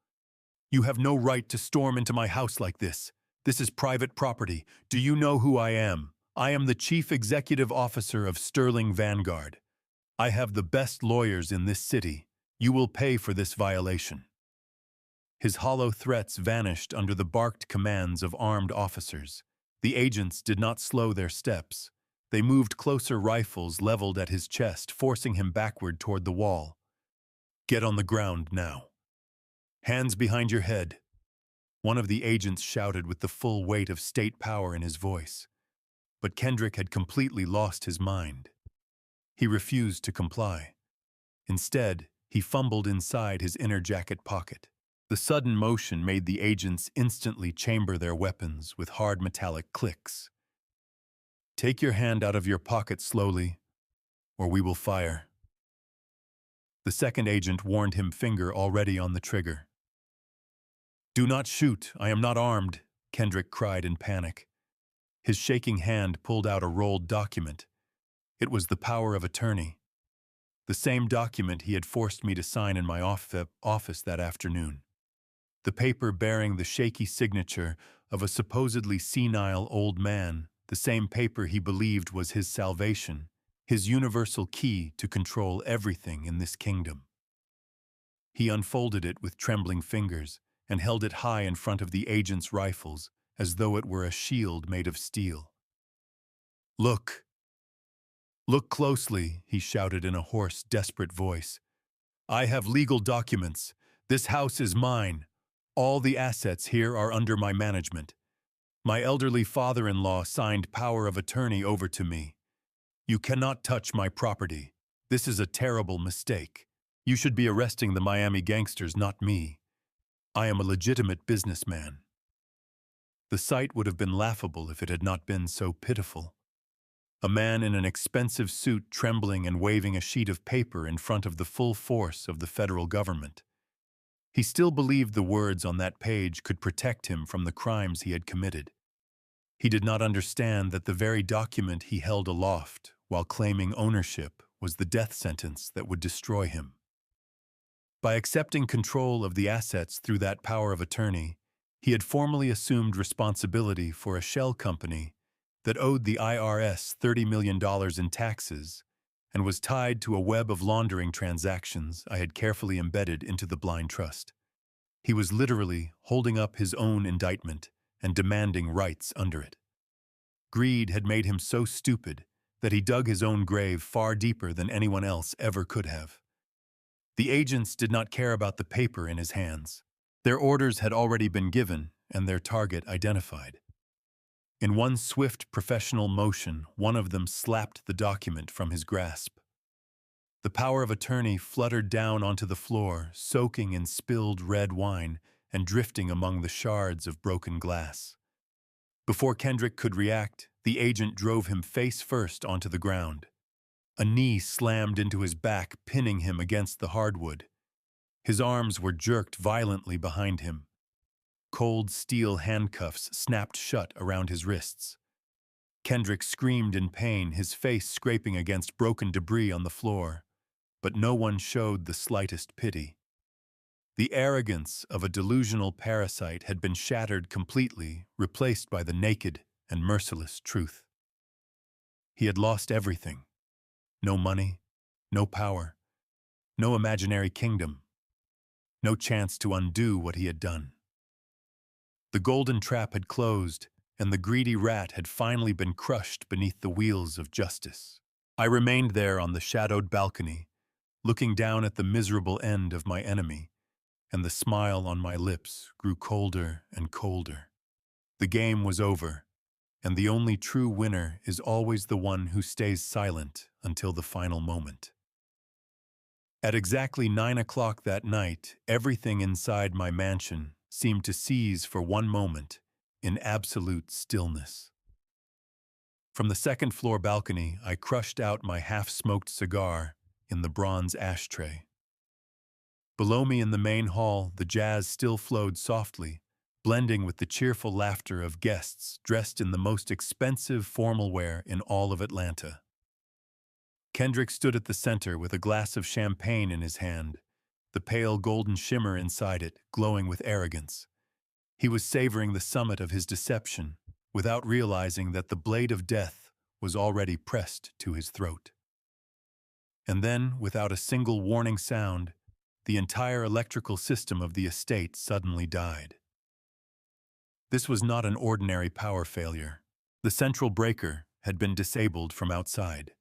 "You have no right to storm into my house like this. This is private property. Do you know who I am? I am the Chief Executive Officer of Sterling Vanguard. I have the best lawyers in this city. You will pay for this violation." His hollow threats vanished under the barked commands of armed officers. The agents did not slow their steps. They moved closer, rifles leveled at his chest, forcing him backward toward the wall. "Get on the ground now. Hands behind your head," one of the agents shouted with the full weight of state power in his voice. But Kendrick had completely lost his mind. He refused to comply. Instead, he fumbled inside his inner jacket pocket. The sudden motion made the agents instantly chamber their weapons with hard metallic clicks. "Take your hand out of your pocket slowly, or we will fire." The second agent warned him, finger already on the trigger. "Do not shoot, I am not armed," Kendrick cried in panic. His shaking hand pulled out a rolled document. It was the power of attorney. The same document he had forced me to sign in my office that afternoon. The paper bearing the shaky signature of a supposedly senile old man, the same paper he believed was his salvation, his universal key to control everything in this kingdom. He unfolded it with trembling fingers and held it high in front of the agent's rifles, as though it were a shield made of steel. "Look! Look closely," he shouted in a hoarse, desperate voice. "I have legal documents. This house is mine. All the assets here are under my management. My elderly father-in-law signed power of attorney over to me. You cannot touch my property. This is a terrible mistake. You should be arresting the Miami gangsters, not me. I am a legitimate businessman. The sight would have been laughable if it had not been so pitiful. A man in an expensive suit trembling and waving a sheet of paper in front of the full force of the federal government. He still believed the words on that page could protect him from the crimes he had committed. He did not understand that the very document he held aloft while claiming ownership was the death sentence that would destroy him. By accepting control of the assets through that power of attorney, he had formally assumed responsibility for a shell company that owed the IRS $30 million in taxes and was tied to a web of laundering transactions I had carefully embedded into the blind trust. He was literally holding up his own indictment and demanding rights under it. Greed had made him so stupid that he dug his own grave far deeper than anyone else ever could have. The agents did not care about the paper in his hands. Their orders had already been given and their target identified. In one swift professional motion, one of them slapped the document from his grasp. The power of attorney fluttered down onto the floor, soaking in spilled red wine and drifting among the shards of broken glass. Before Kendrick could react, the agent drove him face first onto the ground. A knee slammed into his back, pinning him against the hardwood. His arms were jerked violently behind him. Cold steel handcuffs snapped shut around his wrists. Kendrick screamed in pain, his face scraping against broken debris on the floor, but no one showed the slightest pity. The arrogance of a delusional parasite had been shattered completely, replaced by the naked and merciless truth. He had lost everything. No money, no power, no imaginary kingdom, no chance to undo what he had done. The golden trap had closed, and the greedy rat had finally been crushed beneath the wheels of justice. I remained there on the shadowed balcony, looking down at the miserable end of my enemy, and the smile on my lips grew colder and colder. The game was over, and the only true winner is always the one who stays silent until the final moment. At exactly 9 o'clock that night, everything inside my mansion seemed to seize for one moment in absolute stillness. From the second-floor balcony, I crushed out my half-smoked cigar in the bronze ashtray. Below me in the main hall, the jazz still flowed softly, blending with the cheerful laughter of guests dressed in the most expensive formal wear in all of Atlanta. Kendrick stood at the center with a glass of champagne in his hand, the pale golden shimmer inside it glowing with arrogance. He was savoring the summit of his deception, without realizing that the blade of death was already pressed to his throat. And then, without a single warning sound, the entire electrical system of the estate suddenly died. This was not an ordinary power failure. The central breaker had been disabled from outside.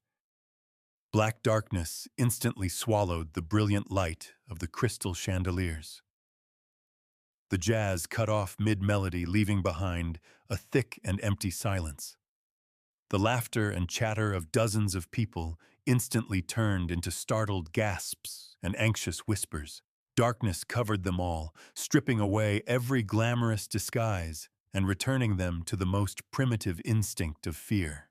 Black darkness instantly swallowed the brilliant light of the crystal chandeliers. The jazz cut off mid-melody, leaving behind a thick and empty silence. The laughter and chatter of dozens of people instantly turned into startled gasps and anxious whispers. Darkness covered them all, stripping away every glamorous disguise and returning them to the most primitive instinct of fear.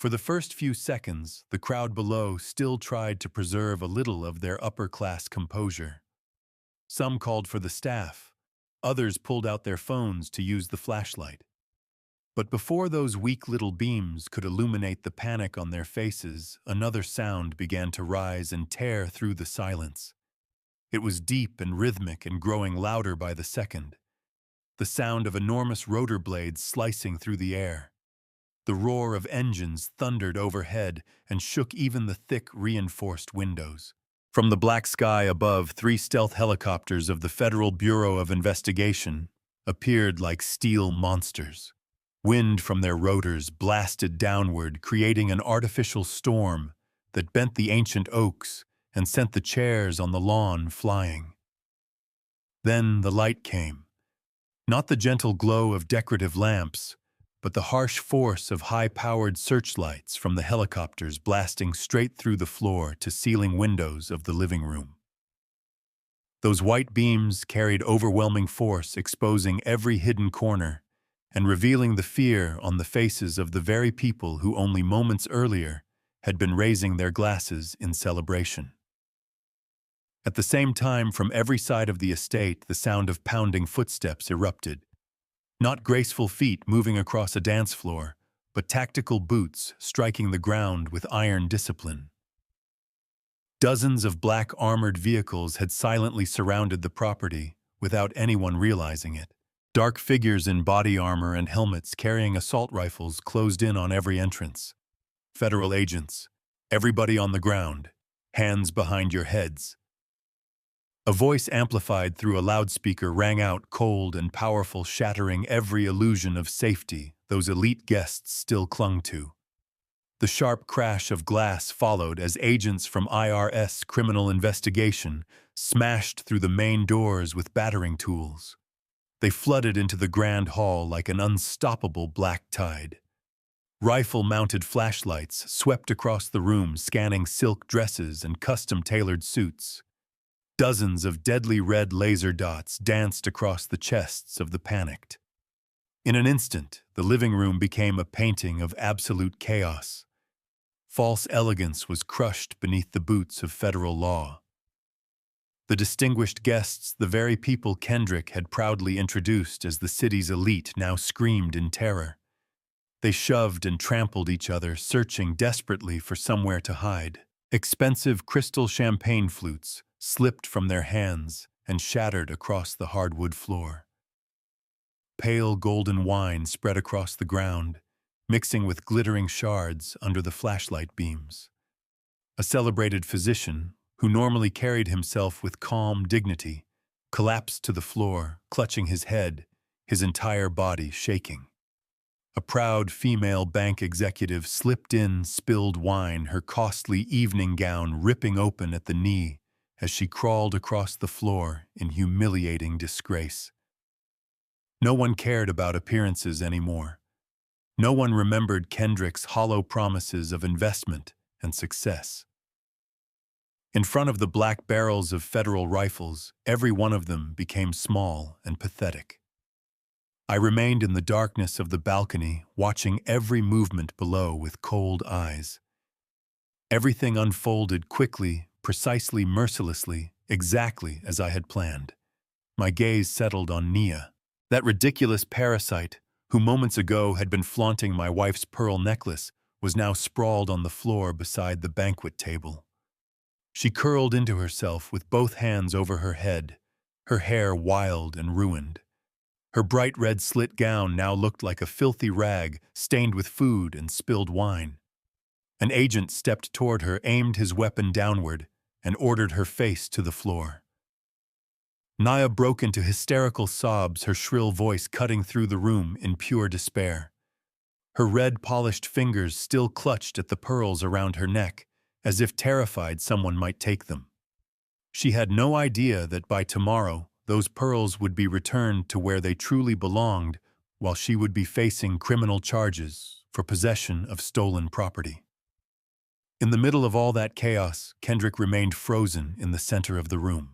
For the first few seconds, the crowd below still tried to preserve a little of their upper-class composure. Some called for the staff, others pulled out their phones to use the flashlight. But before those weak little beams could illuminate the panic on their faces, another sound began to rise and tear through the silence. It was deep and rhythmic and growing louder by the second. The sound of enormous rotor blades slicing through the air. The roar of engines thundered overhead and shook even the thick, reinforced windows. From the black sky above, 3 stealth helicopters of the Federal Bureau of Investigation appeared like steel monsters. Wind from their rotors blasted downward, creating an artificial storm that bent the ancient oaks and sent the chairs on the lawn flying. Then the light came. Not the gentle glow of decorative lamps, but the harsh force of high-powered searchlights from the helicopters blasting straight through the floor to ceiling windows of the living room. Those white beams carried overwhelming force, exposing every hidden corner and revealing the fear on the faces of the very people who only moments earlier had been raising their glasses in celebration. At the same time, from every side of the estate, the sound of pounding footsteps erupted. Not graceful feet moving across a dance floor, but tactical boots striking the ground with iron discipline. Dozens of black armored vehicles had silently surrounded the property without anyone realizing it. Dark figures in body armor and helmets carrying assault rifles closed in on every entrance. Federal agents, everybody on the ground, hands behind your heads. A voice amplified through a loudspeaker rang out cold and powerful, shattering every illusion of safety those elite guests still clung to. The sharp crash of glass followed as agents from IRS Criminal Investigation smashed through the main doors with battering tools. They flooded into the grand hall like an unstoppable black tide. Rifle-mounted flashlights swept across the room, scanning silk dresses and custom-tailored suits. Dozens of deadly red laser dots danced across the chests of the panicked. In an instant, the living room became a painting of absolute chaos. False elegance was crushed beneath the boots of federal law. The distinguished guests, the very people Kendrick had proudly introduced as the city's elite, now screamed in terror. They shoved and trampled each other, searching desperately for somewhere to hide. Expensive crystal champagne flutes slipped from their hands and shattered across the hardwood floor. Pale golden wine spread across the ground, mixing with glittering shards under the flashlight beams. A celebrated physician, who normally carried himself with calm dignity, collapsed to the floor, clutching his head, his entire body shaking. A proud female bank executive slipped in spilled wine, her costly evening gown ripping open at the knee as she crawled across the floor in humiliating disgrace. No one cared about appearances anymore. No one remembered Kendrick's hollow promises of investment and success. In front of the black barrels of federal rifles, every one of them became small and pathetic. I remained in the darkness of the balcony, watching every movement below with cold eyes. Everything unfolded quickly, precisely, mercilessly, exactly as I had planned. My gaze settled on Nia, that ridiculous parasite who moments ago had been flaunting my wife's pearl necklace, was now sprawled on the floor beside the banquet table. She curled into herself with both hands over her head, her hair wild and ruined. Her bright red slit gown now looked like a filthy rag stained with food and spilled wine. An agent stepped toward her, aimed his weapon downward, and ordered her face to the floor. Nia broke into hysterical sobs, her shrill voice cutting through the room in pure despair. Her red, polished fingers still clutched at the pearls around her neck, as if terrified someone might take them. She had no idea that by tomorrow, those pearls would be returned to where they truly belonged, while she would be facing criminal charges for possession of stolen property. In the middle of all that chaos, Kendrick remained frozen in the center of the room.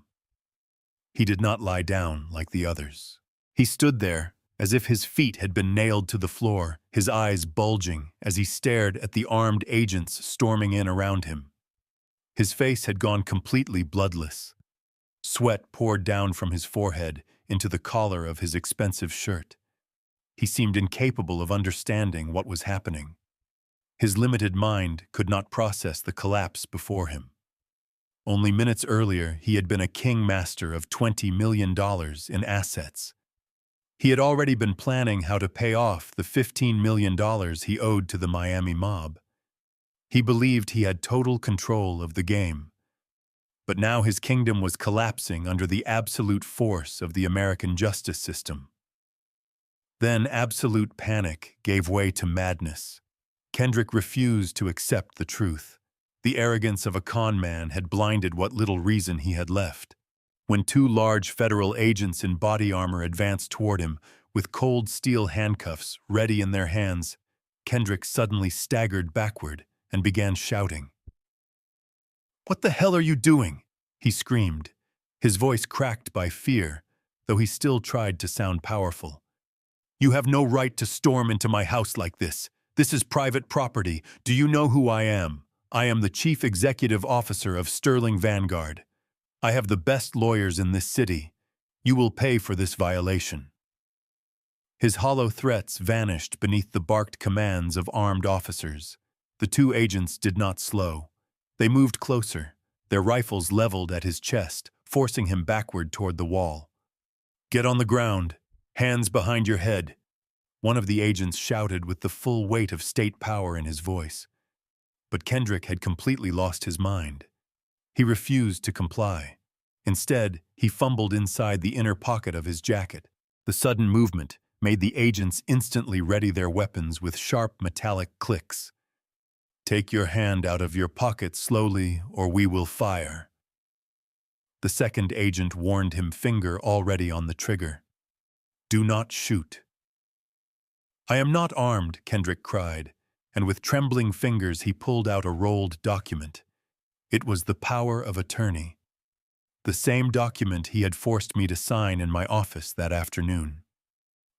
He did not lie down like the others. He stood there, as if his feet had been nailed to the floor, his eyes bulging as he stared at the armed agents storming in around him. His face had gone completely bloodless. Sweat poured down from his forehead into the collar of his expensive shirt. He seemed incapable of understanding what was happening. His limited mind could not process the collapse before him. Only minutes earlier, he had been a king master of $20 million in assets. He had already been planning how to pay off the $15 million he owed to the Miami mob. He believed he had total control of the game. But now his kingdom was collapsing under the absolute force of the American justice system. Then absolute panic gave way to madness. Kendrick refused to accept the truth. The arrogance of a con man had blinded what little reason he had left. When two large federal agents in body armor advanced toward him, with cold steel handcuffs ready in their hands, Kendrick suddenly staggered backward and began shouting. "What the hell are you doing?" he screamed. his voice cracked by fear, though he still tried to sound powerful. "You have no right to storm into my house like this. This is private property. Do you know who I am? I am the Chief Executive Officer of Sterling Vanguard. I have the best lawyers in this city. You will pay for this violation." His hollow threats vanished beneath the barked commands of armed officers. The two agents did not slow. They moved closer, their rifles leveled at his chest, forcing him backward toward the wall. "Get on the ground. Hands behind your head," one of the agents shouted with the full weight of state power in his voice. But Kendrick had completely lost his mind. He refused to comply. Instead, he fumbled inside the inner pocket of his jacket. The sudden movement made the agents instantly ready their weapons with sharp metallic clicks. "Take your hand out of your pocket slowly, or we will fire." The second agent warned him, finger already on the trigger. "Do not shoot." "I am not armed," Kendrick cried, and with trembling fingers he pulled out a rolled document. It was the power of attorney. The same document he had forced me to sign in my office that afternoon.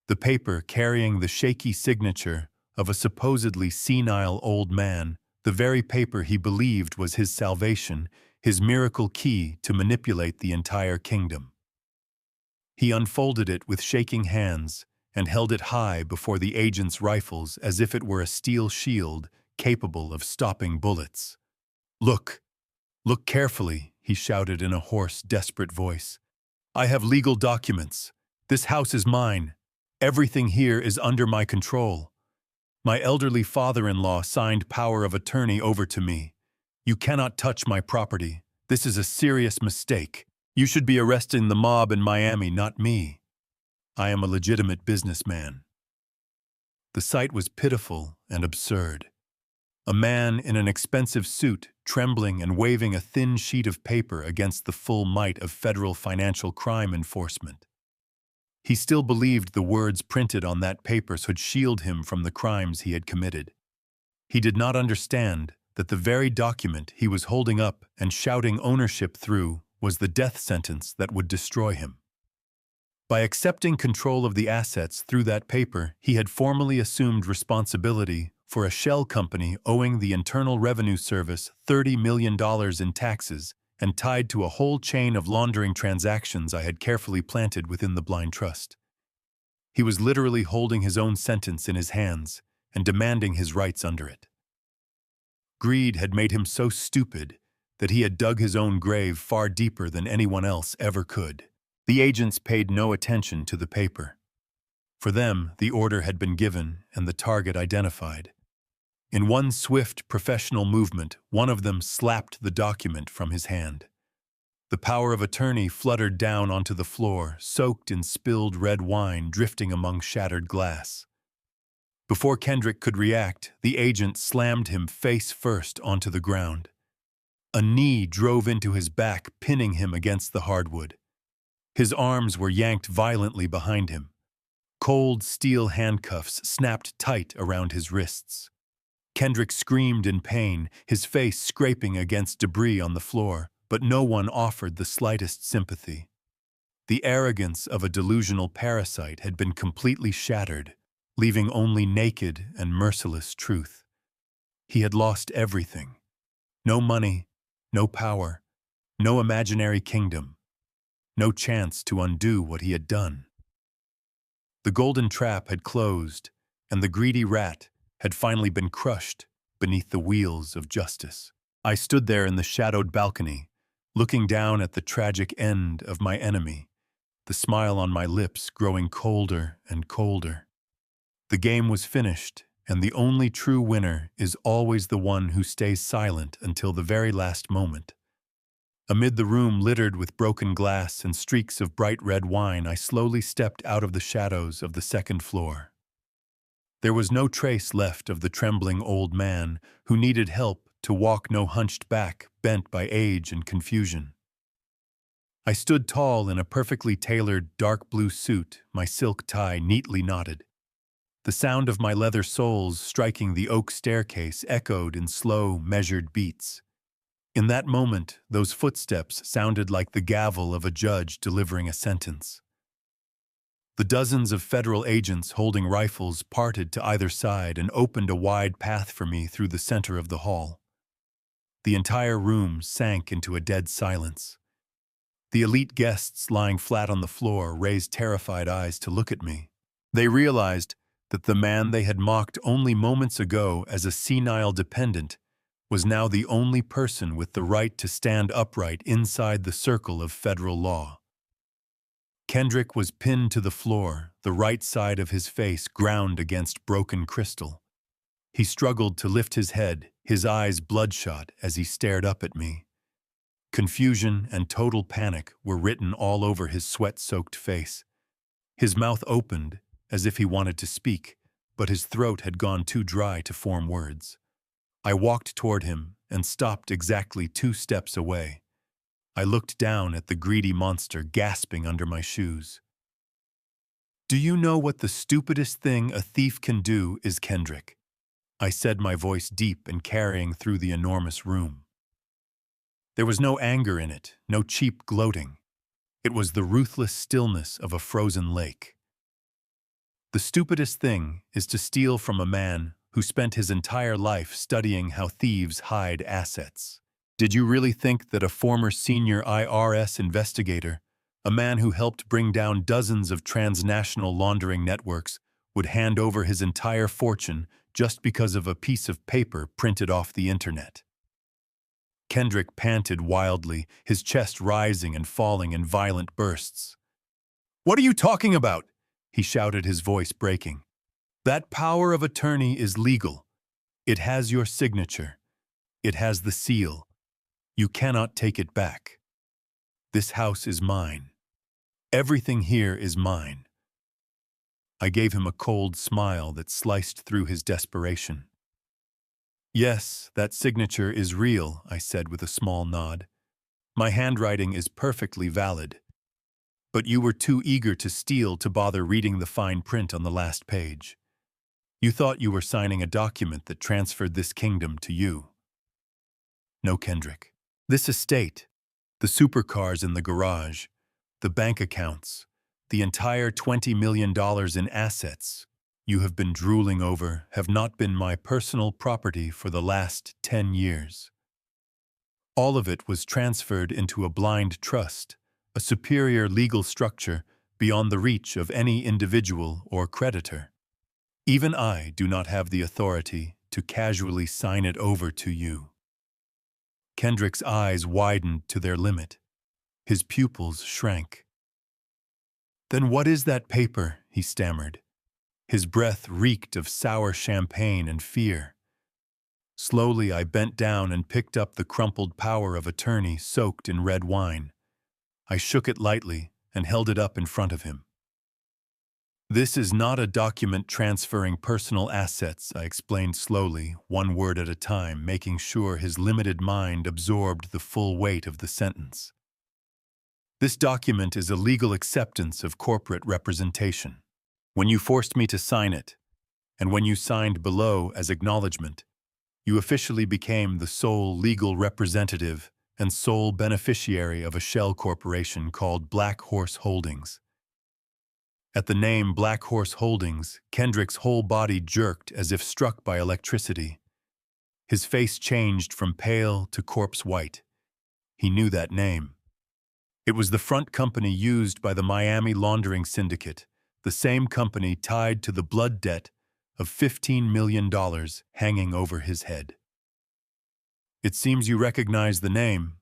The paper carrying the shaky signature of a supposedly senile old man, the very paper he believed was his salvation, his miracle key to manipulate the entire kingdom. He unfolded it with shaking hands and held it high before the agents' rifles as if it were a steel shield capable of stopping bullets. "Look! Look carefully," he shouted in a hoarse, desperate voice. "I have legal documents. This house is mine. Everything here is under my control. My elderly father-in-law signed power of attorney over to me. You cannot touch my property. This is a serious mistake. You should be arresting the mob in Miami, not me. I am a legitimate businessman." The sight was pitiful and absurd. A man in an expensive suit, trembling and waving a thin sheet of paper against the full might of federal financial crime enforcement. He still believed the words printed on that paper would shield him from the crimes he had committed. He did not understand that the very document he was holding up and shouting ownership through was the death sentence that would destroy him. By accepting control of the assets through that paper, he had formally assumed responsibility for a shell company owing the Internal Revenue Service $30 million in taxes and tied to a whole chain of laundering transactions I had carefully planted within the blind trust. He was literally holding his own sentence in his hands and demanding his rights under it. Greed had made him so stupid that he had dug his own grave far deeper than anyone else ever could. The agents paid no attention to the paper. For them, the order had been given and the target identified. In one swift, professional movement, one of them slapped the document from his hand. The power of attorney fluttered down onto the floor, soaked in spilled red wine drifting among shattered glass. Before Kendrick could react, the agent slammed him face first onto the ground. A knee drove into his back, pinning him against the hardwood. His arms were yanked violently behind him. Cold steel handcuffs snapped tight around his wrists. Kendrick screamed in pain, his face scraping against debris on the floor, but no one offered the slightest sympathy. The arrogance of a delusional parasite had been completely shattered, leaving only naked and merciless truth. He had lost everything. No money, no power, no imaginary kingdom, no chance to undo what he had done. The golden trap had closed, and the greedy rat had finally been crushed beneath the wheels of justice. I stood there in the shadowed balcony, looking down at the tragic end of my enemy, the smile on my lips growing colder and colder. The game was finished, and the only true winner is always the one who stays silent until the very last moment. Amid the room littered with broken glass and streaks of bright red wine, I slowly stepped out of the shadows of the second floor. There was no trace left of the trembling old man who needed help to walk, no hunched back, bent by age and confusion. I stood tall in a perfectly tailored dark blue suit, my silk tie neatly knotted. The sound of my leather soles striking the oak staircase echoed in slow, measured beats. In that moment, those footsteps sounded like the gavel of a judge delivering a sentence. The dozens of federal agents holding rifles parted to either side and opened a wide path for me through the center of the hall. The entire room sank into a dead silence. The elite guests lying flat on the floor raised terrified eyes to look at me. They realized that the man they had mocked only moments ago as a senile dependent was now the only person with the right to stand upright inside the circle of federal law. Kendrick was pinned to the floor, the right side of his face ground against broken crystal. He struggled to lift his head, his eyes bloodshot as he stared up at me. Confusion and total panic were written all over his sweat-soaked face. His mouth opened as if he wanted to speak, but his throat had gone too dry to form words. I walked toward him and stopped exactly 2 steps away. I looked down at the greedy monster gasping under my shoes. "Do you know what the stupidest thing a thief can do is, Kendrick?" I said, my voice deep and carrying through the enormous room. There was no anger in it, no cheap gloating. It was the ruthless stillness of a frozen lake. The stupidest thing is to steal from a man who spent his entire life studying how thieves hide assets. Did you really think that a former senior IRS investigator, a man who helped bring down dozens of transnational laundering networks, would hand over his entire fortune just because of a piece of paper printed off the internet? Kendrick panted wildly, his chest rising and falling in violent bursts. "What are you talking about?" he shouted, his voice breaking. "That power of attorney is legal. It has your signature. It has the seal. You cannot take it back. This house is mine. Everything here is mine." I gave him a cold smile that sliced through his desperation. "Yes, that signature is real," I said with a small nod. "My handwriting is perfectly valid. But you were too eager to steal to bother reading the fine print on the last page. You thought you were signing a document that transferred this kingdom to you. No, Kendrick. This estate, the supercars in the garage, the bank accounts, the entire $20 million in assets you have been drooling over have not been my personal property for the last 10 years. All of it was transferred into a blind trust, a superior legal structure beyond the reach of any individual or creditor. Even I do not have the authority to casually sign it over to you." Kendrick's eyes widened to their limit. His pupils shrank. "Then what is that paper?" he stammered. His breath reeked of sour champagne and fear. Slowly I bent down and picked up the crumpled power of attorney soaked in red wine. I shook it lightly and held it up in front of him. "This is not a document transferring personal assets," I explained slowly, one word at a time, making sure his limited mind absorbed the full weight of the sentence. "This document is a legal acceptance of corporate representation. When you forced me to sign it, and when you signed below as acknowledgement, you officially became the sole legal representative and sole beneficiary of a shell corporation called Black Horse Holdings." At the name Black Horse Holdings, Kendrick's whole body jerked as if struck by electricity. His face changed from pale to corpse white. He knew that name. It was the front company used by the Miami laundering syndicate, the same company tied to the blood debt of $15 million hanging over his head. "It seems you recognize the name,"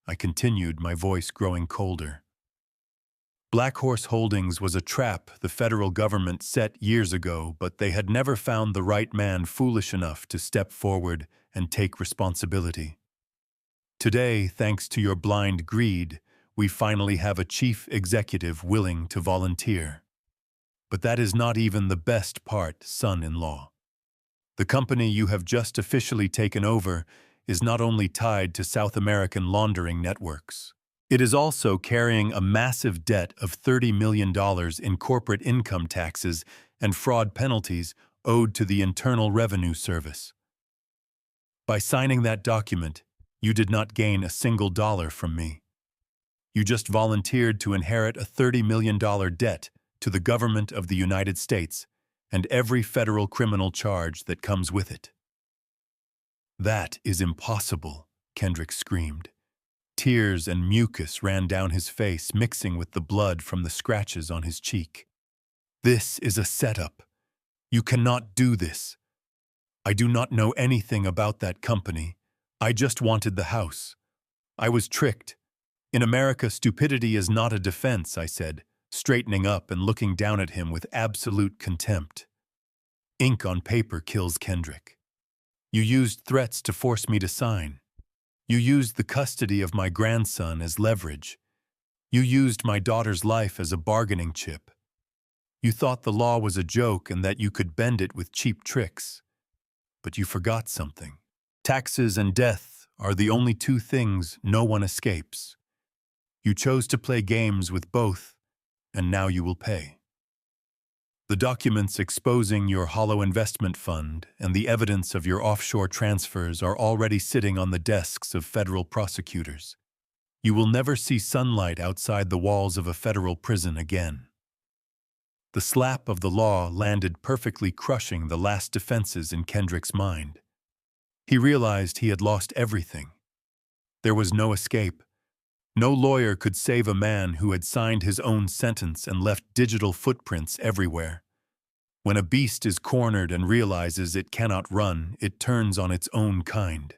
I continued, my voice growing colder. "Black Horse Holdings was a trap the federal government set years ago, but they had never found the right man foolish enough to step forward and take responsibility. Today, thanks to your blind greed, we finally have a chief executive willing to volunteer. But that is not even the best part, son-in-law. The company you have just officially taken over is not only tied to South American laundering networks. It is also carrying a massive debt of $30 million in corporate income taxes and fraud penalties owed to the Internal Revenue Service. By signing that document, You did not gain a single dollar from me. You just volunteered to inherit a $30 million debt to the government of the United States and every federal criminal charge that comes with it." "That is impossible," Kendrick screamed. Tears and mucus ran down his face, mixing with the blood from the scratches on his cheek. "This is a setup. You cannot do this. I do not know anything about that company. I just wanted the house. I was tricked. In America, stupidity is not a defense," I said, straightening up and looking down at him with absolute contempt. "Ink on paper kills Kendrick. You used threats to force me to sign. You used the custody of my grandson as leverage. You used my daughter's life as a bargaining chip. You thought the law was a joke and that you could bend it with cheap tricks. But you forgot something. Taxes and death are the only two things no one escapes. You chose to play games with both, and now you will pay. The documents exposing your hollow investment fund and the evidence of your offshore transfers are already sitting on the desks of federal prosecutors. You will never see sunlight outside the walls of a federal prison again." The slap of the law landed perfectly, crushing the last defenses in Kendrick's mind. He realized he had lost everything. There was no escape. No lawyer could save a man who had signed his own sentence and left digital footprints everywhere. When a beast is cornered and realizes it cannot run, it turns on its own kind.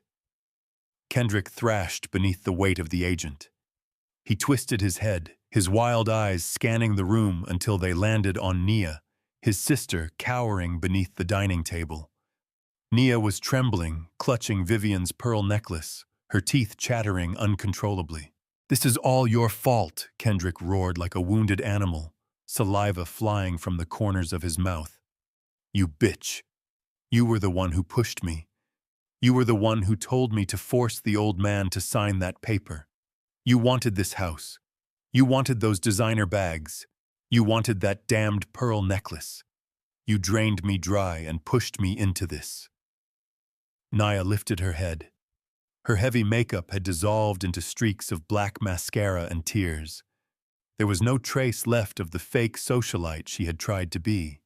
Kendrick thrashed beneath the weight of the agent. He twisted his head, his wild eyes scanning the room until they landed on Nia, his sister, cowering beneath the dining table. Nia was trembling, clutching Vivian's pearl necklace, her teeth chattering uncontrollably. "This is all your fault," Kendrick roared like a wounded animal, saliva flying from the corners of his mouth. "You bitch. You were the one who pushed me. You were the one who told me to force the old man to sign that paper. You wanted this house. You wanted those designer bags. You wanted that damned pearl necklace. You drained me dry and pushed me into this." Nia lifted her head. Her heavy makeup had dissolved into streaks of black mascara and tears. There was no trace left of the fake socialite she had tried to be.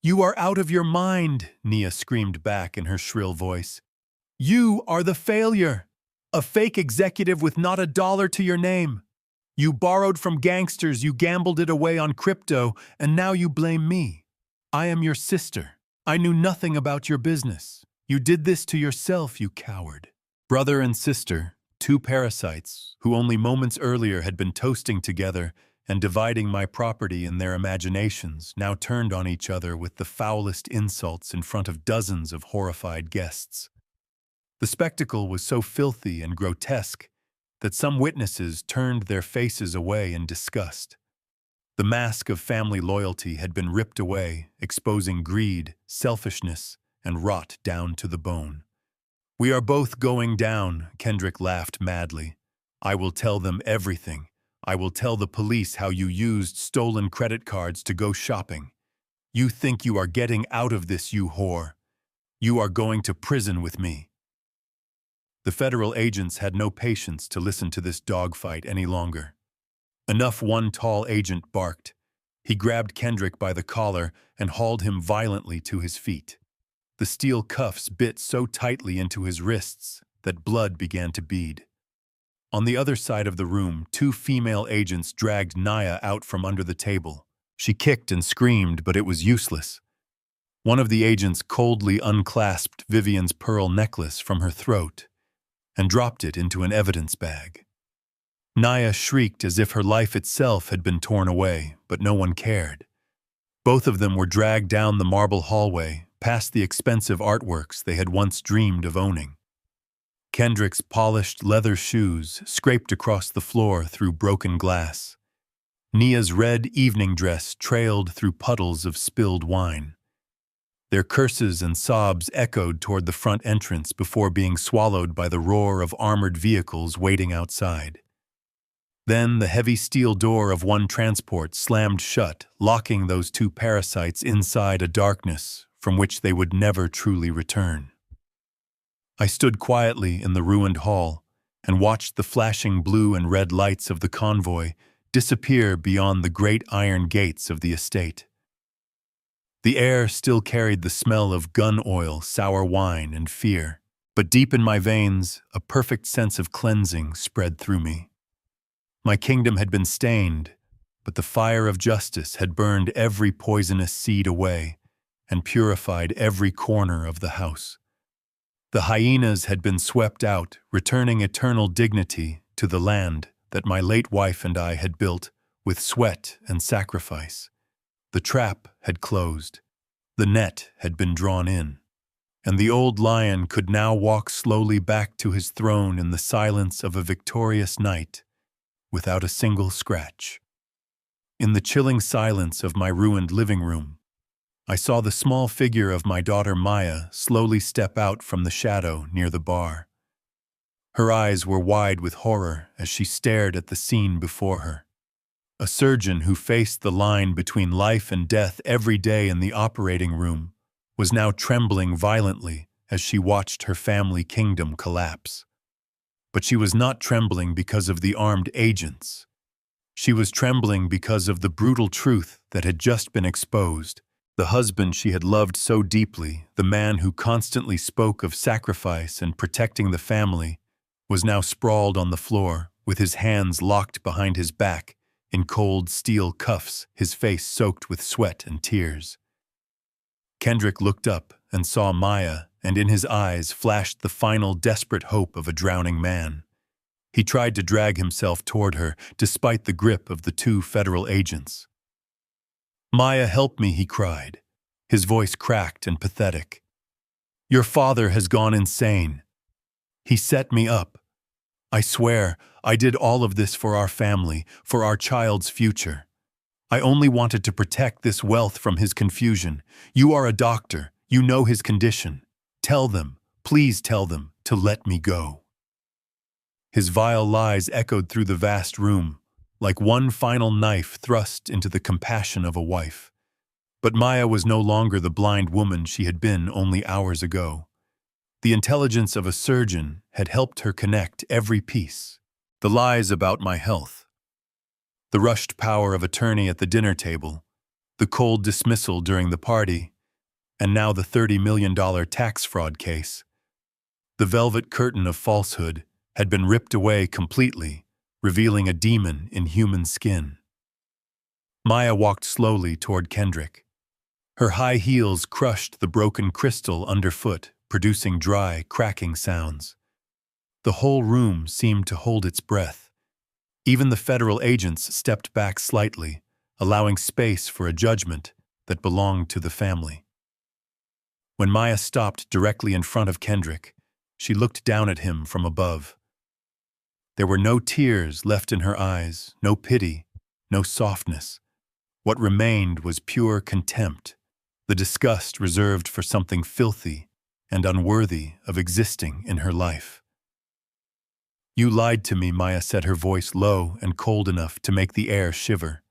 "You are out of your mind," Nia screamed back in her shrill voice. "You are the failure. A fake executive with not a dollar to your name. You borrowed from gangsters, you gambled it away on crypto, and now you blame me. I am your sister. I knew nothing about your business. You did this to yourself, you coward." Brother and sister, two parasites who only moments earlier had been toasting together and dividing my property in their imaginations, now turned on each other with the foulest insults in front of dozens of horrified guests. The spectacle was so filthy and grotesque that some witnesses turned their faces away in disgust. The mask of family loyalty had been ripped away, exposing greed, selfishness, and rot down to the bone. "We are both going down," Kendrick laughed madly. "I will tell them everything. I will tell the police how you used stolen credit cards to go shopping. You think you are getting out of this, you whore. You are going to prison with me." The federal agents had no patience to listen to this dogfight any longer. Enough, one tall agent barked. He grabbed Kendrick by the collar and hauled him violently to his feet. The steel cuffs bit so tightly into his wrists that blood began to bead. On the other side of the room, two female agents dragged Nia out from under the table. She kicked and screamed, but it was useless. One of the agents coldly unclasped Vivian's pearl necklace from her throat and dropped it into an evidence bag. Nia shrieked as if her life itself had been torn away, but no one cared. Both of them were dragged down the marble hallway, past the expensive artworks they had once dreamed of owning. Kendrick's polished leather shoes scraped across the floor through broken glass. Nia's red evening dress trailed through puddles of spilled wine. Their curses and sobs echoed toward the front entrance before being swallowed by the roar of armored vehicles waiting outside. Then the heavy steel door of one transport slammed shut, locking those two parasites inside a darkness from which they would never truly return. I stood quietly in the ruined hall and watched the flashing blue and red lights of the convoy disappear beyond the great iron gates of the estate. The air still carried the smell of gun oil, sour wine, and fear, but deep in my veins, a perfect sense of cleansing spread through me. My kingdom had been stained, but the fire of justice had burned every poisonous seed away and purified every corner of the house. The hyenas had been swept out, returning eternal dignity to the land that my late wife and I had built with sweat and sacrifice. The trap had closed, the net had been drawn in, and the old lion could now walk slowly back to his throne in the silence of a victorious night, without a single scratch. In the chilling silence of my ruined living room, I saw the small figure of my daughter Maya slowly step out from the shadow near the bar. Her eyes were wide with horror as she stared at the scene before her. A surgeon who faced the line between life and death every day in the operating room was now trembling violently as she watched her family kingdom collapse. But she was not trembling because of the armed agents. She was trembling because of the brutal truth that had just been exposed. The husband she had loved so deeply, the man who constantly spoke of sacrifice and protecting the family, was now sprawled on the floor with his hands locked behind his back in cold steel cuffs, his face soaked with sweat and tears. Kendrick looked up and saw Maya, and in his eyes flashed the final desperate hope of a drowning man. He tried to drag himself toward her, despite the grip of the two federal agents. "Maya, help me," he cried, his voice cracked and pathetic. "Your father has gone insane. He set me up. I swear, I did all of this for our family, for our child's future. I only wanted to protect this wealth from his confusion. You are a doctor. You know his condition. Tell them, please tell them, to let me go." His vile lies echoed through the vast room, like one final knife thrust into the compassion of a wife. But Maya was no longer the blind woman she had been only hours ago. The intelligence of a surgeon had helped her connect every piece. The lies about my health, the rushed power of attorney at the dinner table, the cold dismissal during the party, and now the $30 million tax fraud case. The velvet curtain of falsehood had been ripped away completely, revealing a demon in human skin. Maya walked slowly toward Kendrick. Her high heels crushed the broken crystal underfoot, producing dry, cracking sounds. The whole room seemed to hold its breath. Even the federal agents stepped back slightly, allowing space for a judgment that belonged to the family. When Maya stopped directly in front of Kendrick, she looked down at him from above. There were no tears left in her eyes, no pity, no softness. What remained was pure contempt, the disgust reserved for something filthy and unworthy of existing in her life. "You lied to me," Maya said, her voice low and cold enough to make the air shiver.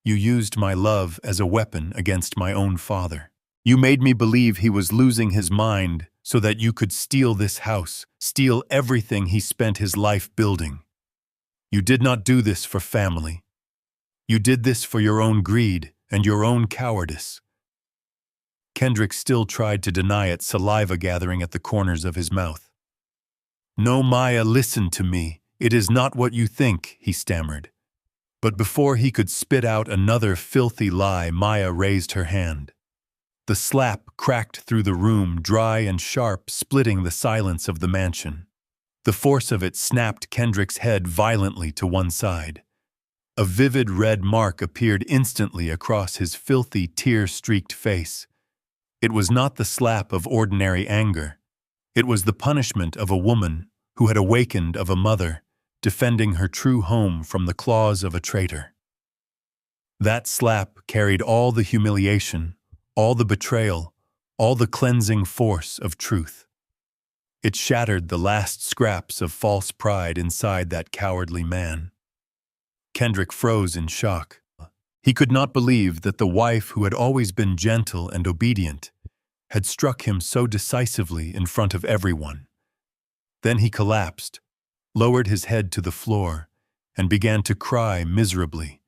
"You used my love as a weapon against my own father. You made me believe he was losing his mind so that you could steal this house, steal everything he spent his life building. You did not do this for family. You did this for your own greed and your own cowardice." Kendrick still tried to deny it, saliva gathering at the corners of his mouth. "No, Maya, listen to me. It is not what you think," he stammered. But before he could spit out another filthy lie, Maya raised her hand. The slap cracked through the room, dry and sharp, splitting the silence of the mansion. The force of it snapped Kendrick's head violently to one side. A vivid red mark appeared instantly across his filthy, tear-streaked face. It was not the slap of ordinary anger. It was the punishment of a woman who had awakened of a mother, defending her true home from the claws of a traitor. That slap carried all the humiliation, all the betrayal, all the cleansing force of truth. It shattered the last scraps of false pride inside that cowardly man. Kendrick froze in shock. He could not believe that the wife who had always been gentle and obedient had struck him so decisively in front of everyone. Then he collapsed, lowered his head to the floor, and began to cry miserably,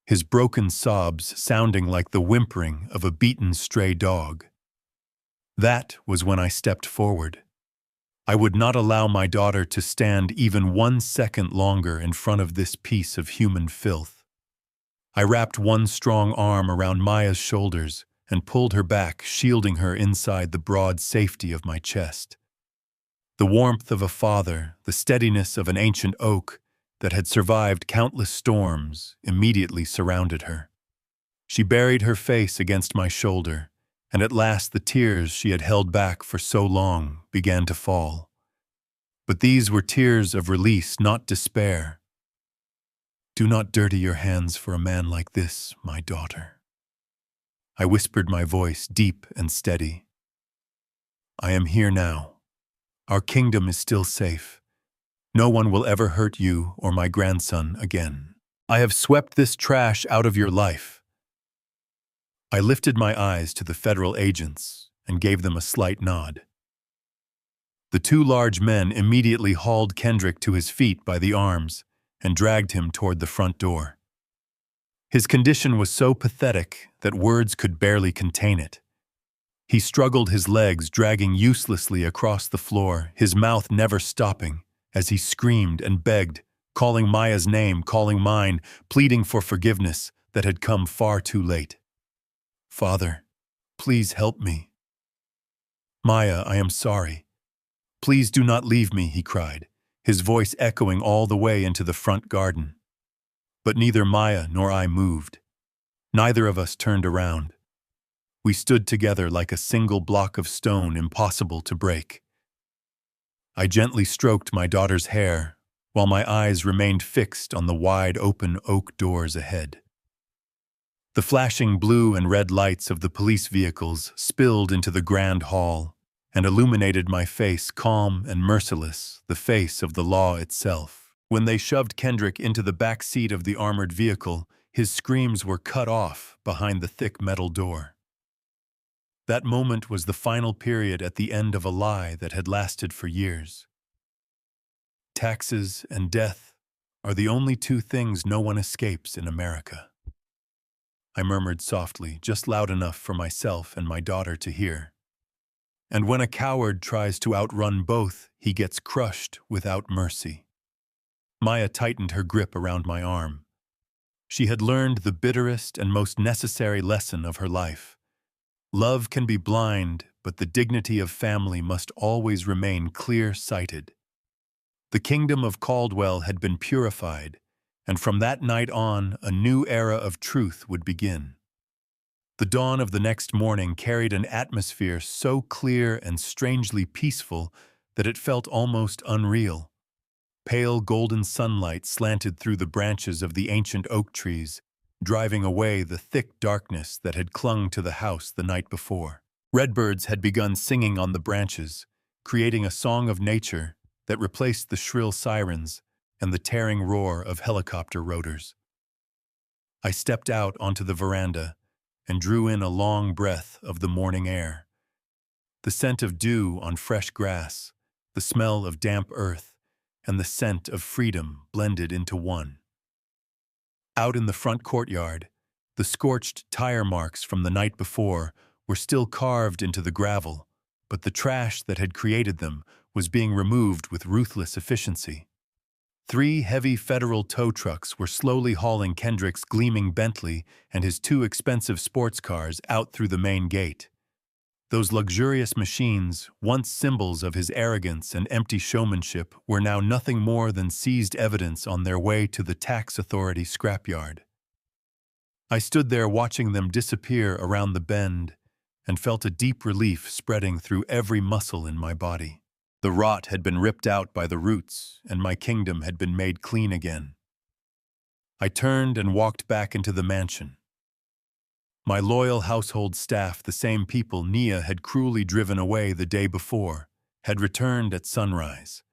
his broken sobs sounding like the whimpering of a beaten stray dog. That was when I stepped forward. I would not allow my daughter to stand even 1 second longer in front of this piece of human filth. I wrapped one strong arm around Maya's shoulders and pulled her back, shielding her inside the broad safety of my chest. The warmth of a father, the steadiness of an ancient oak that had survived countless storms, immediately surrounded her. She buried her face against my shoulder, and at last the tears she had held back for so long began to fall. But these were tears of release, not despair. "Do not dirty your hands for a man like this, my daughter." I whispered, my voice deep and steady. "I am here now. Our kingdom is still safe. No one will ever hurt you or my grandson again. I have swept this trash out of your life." I lifted my eyes to the federal agents and gave them a slight nod. The two large men immediately hauled Kendrick to his feet by the arms and dragged him toward the front door. His condition was so pathetic that words could barely contain it. He struggled his legs, dragging uselessly across the floor, his mouth never stopping, as he screamed and begged, calling Maya's name, calling mine, pleading for forgiveness that had come far too late. "Father, please help me." "Maya, I am sorry. Please do not leave me," he cried, his voice echoing all the way into the front garden. But neither Maya nor I moved. Neither of us turned around. We stood together like a single block of stone impossible to break. I gently stroked my daughter's hair, while my eyes remained fixed on the wide-open oak doors ahead. The flashing blue and red lights of the police vehicles spilled into the grand hall and illuminated my face, calm and merciless, the face of the law itself. When they shoved Kendrick into the back seat of the armored vehicle, his screams were cut off behind the thick metal door. That moment was the final period at the end of a lie that had lasted for years. Taxes and death are the only two things no one escapes in America. I murmured softly, just loud enough for myself and my daughter to hear. And when a coward tries to outrun both, he gets crushed without mercy. Maya tightened her grip around my arm. She had learned the bitterest and most necessary lesson of her life. Love can be blind, but the dignity of family must always remain clear-sighted. The kingdom of Caldwell had been purified, and from that night on, a new era of truth would begin. The dawn of the next morning carried an atmosphere so clear and strangely peaceful that it felt almost unreal. Pale golden sunlight slanted through the branches of the ancient oak trees, driving away the thick darkness that had clung to the house the night before. Redbirds had begun singing on the branches, creating a song of nature that replaced the shrill sirens and the tearing roar of helicopter rotors. I stepped out onto the veranda and drew in a long breath of the morning air. The scent of dew on fresh grass, the smell of damp earth, and the scent of freedom blended into one. Out in the front courtyard, the scorched tire marks from the night before were still carved into the gravel, but the trash that had created them was being removed with ruthless efficiency. 3 heavy federal tow trucks were slowly hauling Kendrick's gleaming Bentley and his 2 expensive sports cars out through the main gate. Those luxurious machines, once symbols of his arrogance and empty showmanship, were now nothing more than seized evidence on their way to the tax authority scrapyard. I stood there watching them disappear around the bend and felt a deep relief spreading through every muscle in my body. The rot had been ripped out by the roots, and my kingdom had been made clean again. I turned and walked back into the mansion. My loyal household staff, the same people Nia had cruelly driven away the day before, had returned at sunrise.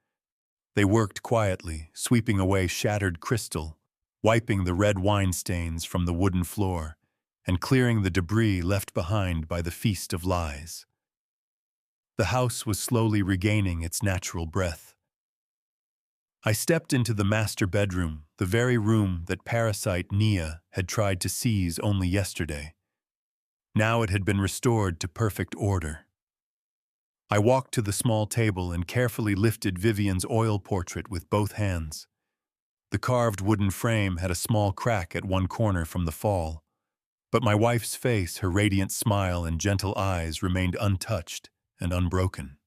They worked quietly, sweeping away shattered crystal, wiping the red wine stains from the wooden floor, and clearing the debris left behind by the feast of lies. The house was slowly regaining its natural breath. I stepped into the master bedroom, the very room that parasite Nia had tried to seize only yesterday. Now it had been restored to perfect order. I walked to the small table and carefully lifted Vivian's oil portrait with both hands. The carved wooden frame had a small crack at one corner from the fall, but my wife's face, her radiant smile and gentle eyes remained untouched and unbroken.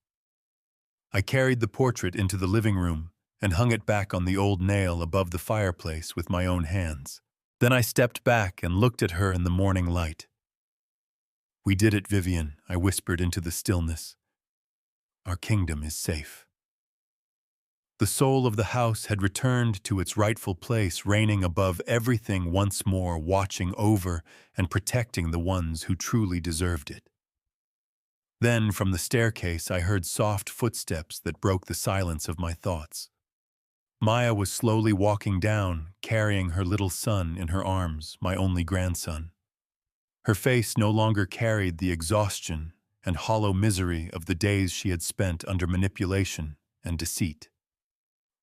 I carried the portrait into the living room and hung it back on the old nail above the fireplace with my own hands. Then I stepped back and looked at her in the morning light. "We did it, Vivian," I whispered into the stillness. "Our kingdom is safe." The soul of the house had returned to its rightful place, reigning above everything once more, watching over and protecting the ones who truly deserved it. Then, from the staircase, I heard soft footsteps that broke the silence of my thoughts. Maya was slowly walking down, carrying her little son in her arms, my only grandson. Her face no longer carried the exhaustion and hollow misery of the days she had spent under manipulation and deceit.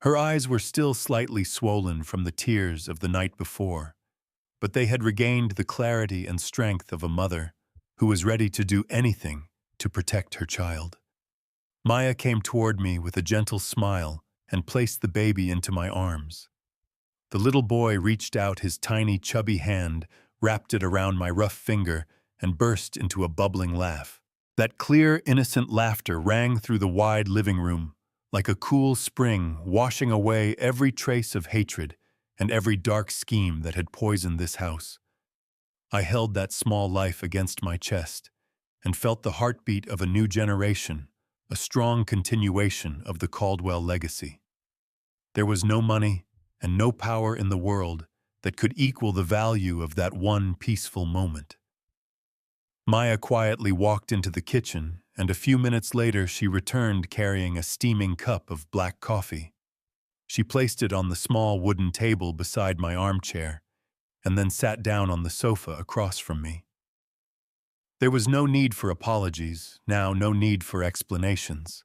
Her eyes were still slightly swollen from the tears of the night before, but they had regained the clarity and strength of a mother who was ready to do anything to protect her child. Maya came toward me with a gentle smile and placed the baby into my arms. The little boy reached out his tiny, chubby hand, wrapped it around my rough finger, and burst into a bubbling laugh. That clear, innocent laughter rang through the wide living room, like a cool spring washing away every trace of hatred and every dark scheme that had poisoned this house. I held that small life against my chest and felt the heartbeat of a new generation, a strong continuation of the Caldwell legacy. There was no money and no power in the world that could equal the value of that one peaceful moment. Maya quietly walked into the kitchen, and a few minutes later she returned carrying a steaming cup of black coffee. She placed it on the small wooden table beside my armchair, and then sat down on the sofa across from me. There was no need for apologies, now no need for explanations.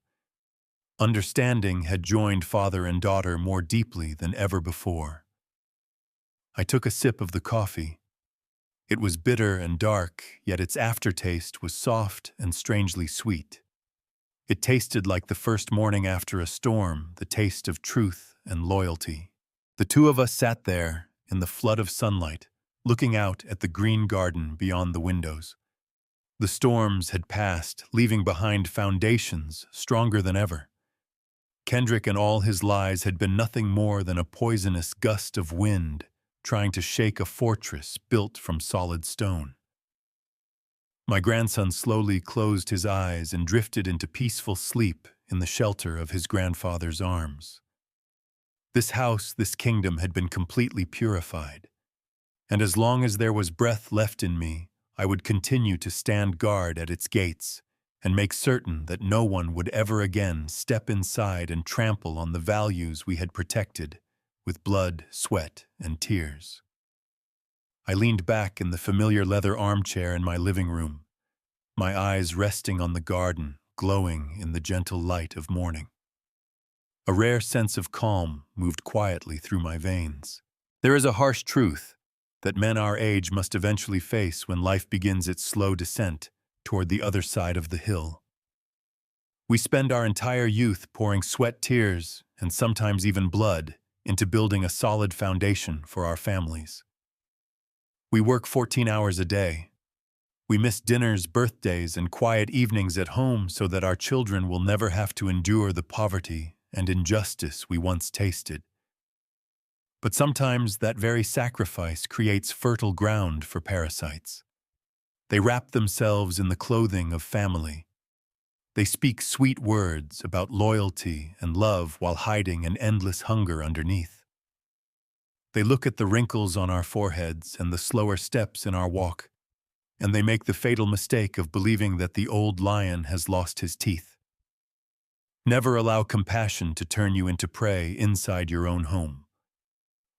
Understanding had joined father and daughter more deeply than ever before. I took a sip of the coffee. It was bitter and dark, yet its aftertaste was soft and strangely sweet. It tasted like the first morning after a storm, the taste of truth and loyalty. The two of us sat there, in the flood of sunlight, looking out at the green garden beyond the windows. The storms had passed, leaving behind foundations stronger than ever. Kendrick and all his lies had been nothing more than a poisonous gust of wind, trying to shake a fortress built from solid stone. My grandson slowly closed his eyes and drifted into peaceful sleep in the shelter of his grandfather's arms. This house, this kingdom had been completely purified, and as long as there was breath left in me, I would continue to stand guard at its gates and make certain that no one would ever again step inside and trample on the values we had protected with blood, sweat, and tears. I leaned back in the familiar leather armchair in my living room, my eyes resting on the garden, glowing in the gentle light of morning. A rare sense of calm moved quietly through my veins. There is a harsh truth that men our age must eventually face when life begins its slow descent toward the other side of the hill. We spend our entire youth pouring sweat, tears, and sometimes even blood into building a solid foundation for our families. We work 14 hours a day. We miss dinners, birthdays, and quiet evenings at home so that our children will never have to endure the poverty and injustice we once tasted. But sometimes that very sacrifice creates fertile ground for parasites. They wrap themselves in the clothing of family. They speak sweet words about loyalty and love while hiding an endless hunger underneath. They look at the wrinkles on our foreheads and the slower steps in our walk, and they make the fatal mistake of believing that the old lion has lost his teeth. Never allow compassion to turn you into prey inside your own home.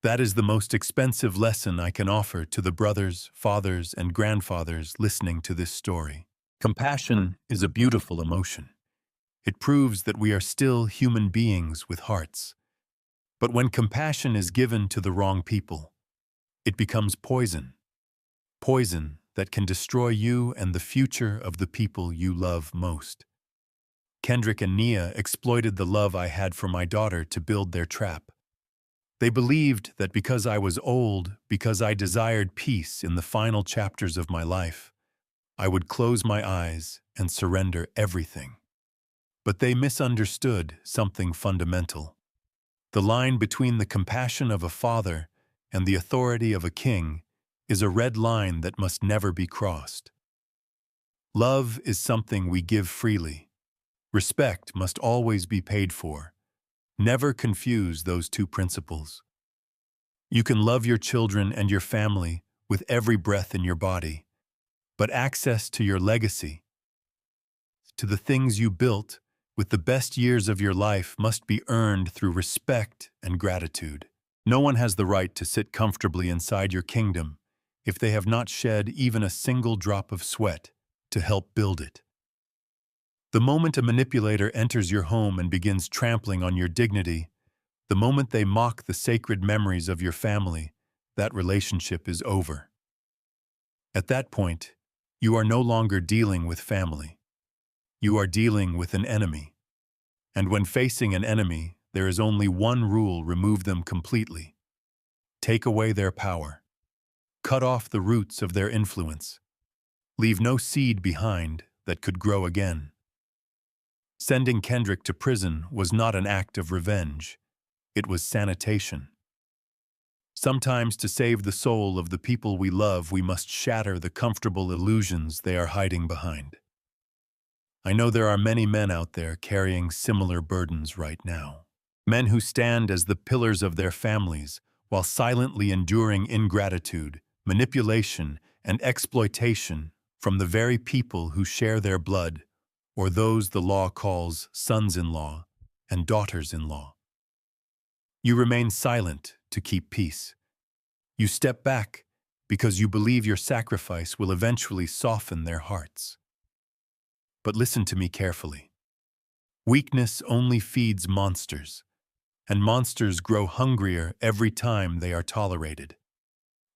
That is the most expensive lesson I can offer to the brothers, fathers, and grandfathers listening to this story. Compassion is a beautiful emotion. It proves that we are still human beings with hearts. But when compassion is given to the wrong people, it becomes poison. Poison that can destroy you and the future of the people you love most. Kendrick and Nia exploited the love I had for my daughter to build their trap. They believed that because I was old, because I desired peace in the final chapters of my life, I would close my eyes and surrender everything. But they misunderstood something fundamental. The line between the compassion of a father and the authority of a king is a red line that must never be crossed. Love is something we give freely. Respect must always be paid for. Never confuse those two principles. You can love your children and your family with every breath in your body, but access to your legacy, to the things you built with the best years of your life, must be earned through respect and gratitude. No one has the right to sit comfortably inside your kingdom if they have not shed even a single drop of sweat to help build it. The moment a manipulator enters your home and begins trampling on your dignity, the moment they mock the sacred memories of your family, that relationship is over. At that point, you are no longer dealing with family. You are dealing with an enemy. And when facing an enemy, there is only one rule: remove them completely. Take away their power. Cut off the roots of their influence. Leave no seed behind that could grow again. Sending Kendrick to prison was not an act of revenge. It was sanitation. Sometimes, to save the soul of the people we love, we must shatter the comfortable illusions they are hiding behind. I know there are many men out there carrying similar burdens right now. Men who stand as the pillars of their families while silently enduring ingratitude, manipulation, and exploitation from the very people who share their blood, or those the law calls sons-in-law and daughters-in-law. You remain silent to keep peace. You step back because you believe your sacrifice will eventually soften their hearts. But listen to me carefully. Weakness only feeds monsters, and monsters grow hungrier every time they are tolerated.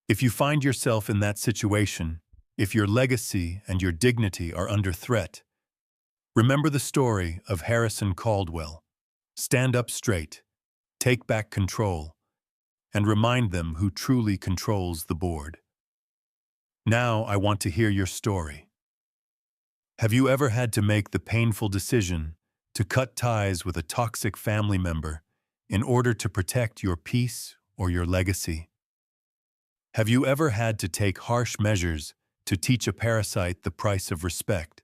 If you find yourself in that situation, if your legacy and your dignity are under threat, remember the story of Harrison Caldwell. Stand up straight, take back control, and remind them who truly controls the board. Now I want to hear your story. Have you ever had to make the painful decision to cut ties with a toxic family member in order to protect your peace or your legacy? Have you ever had to take harsh measures to teach a parasite the price of respect?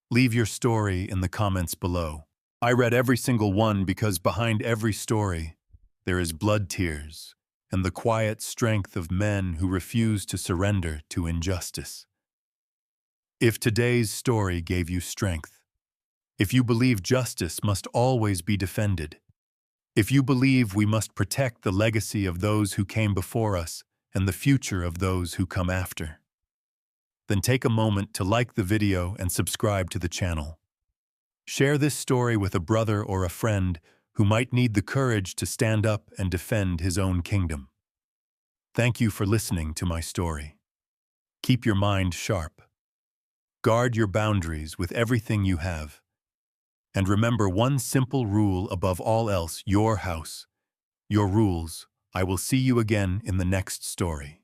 Leave your story in the comments below. I read every single one because behind every story, there is blood, tears, and the quiet strength of men who refuse to surrender to injustice. If today's story gave you strength, if you believe justice must always be defended, if you believe we must protect the legacy of those who came before us and the future of those who come after, then take a moment to like the video and subscribe to the channel. Share this story with a brother or a friend who might need the courage to stand up and defend his own kingdom. Thank you for listening to my story. Keep your mind sharp. Guard your boundaries with everything you have. And remember one simple rule above all else: your house, your rules. I will see you again in the next story.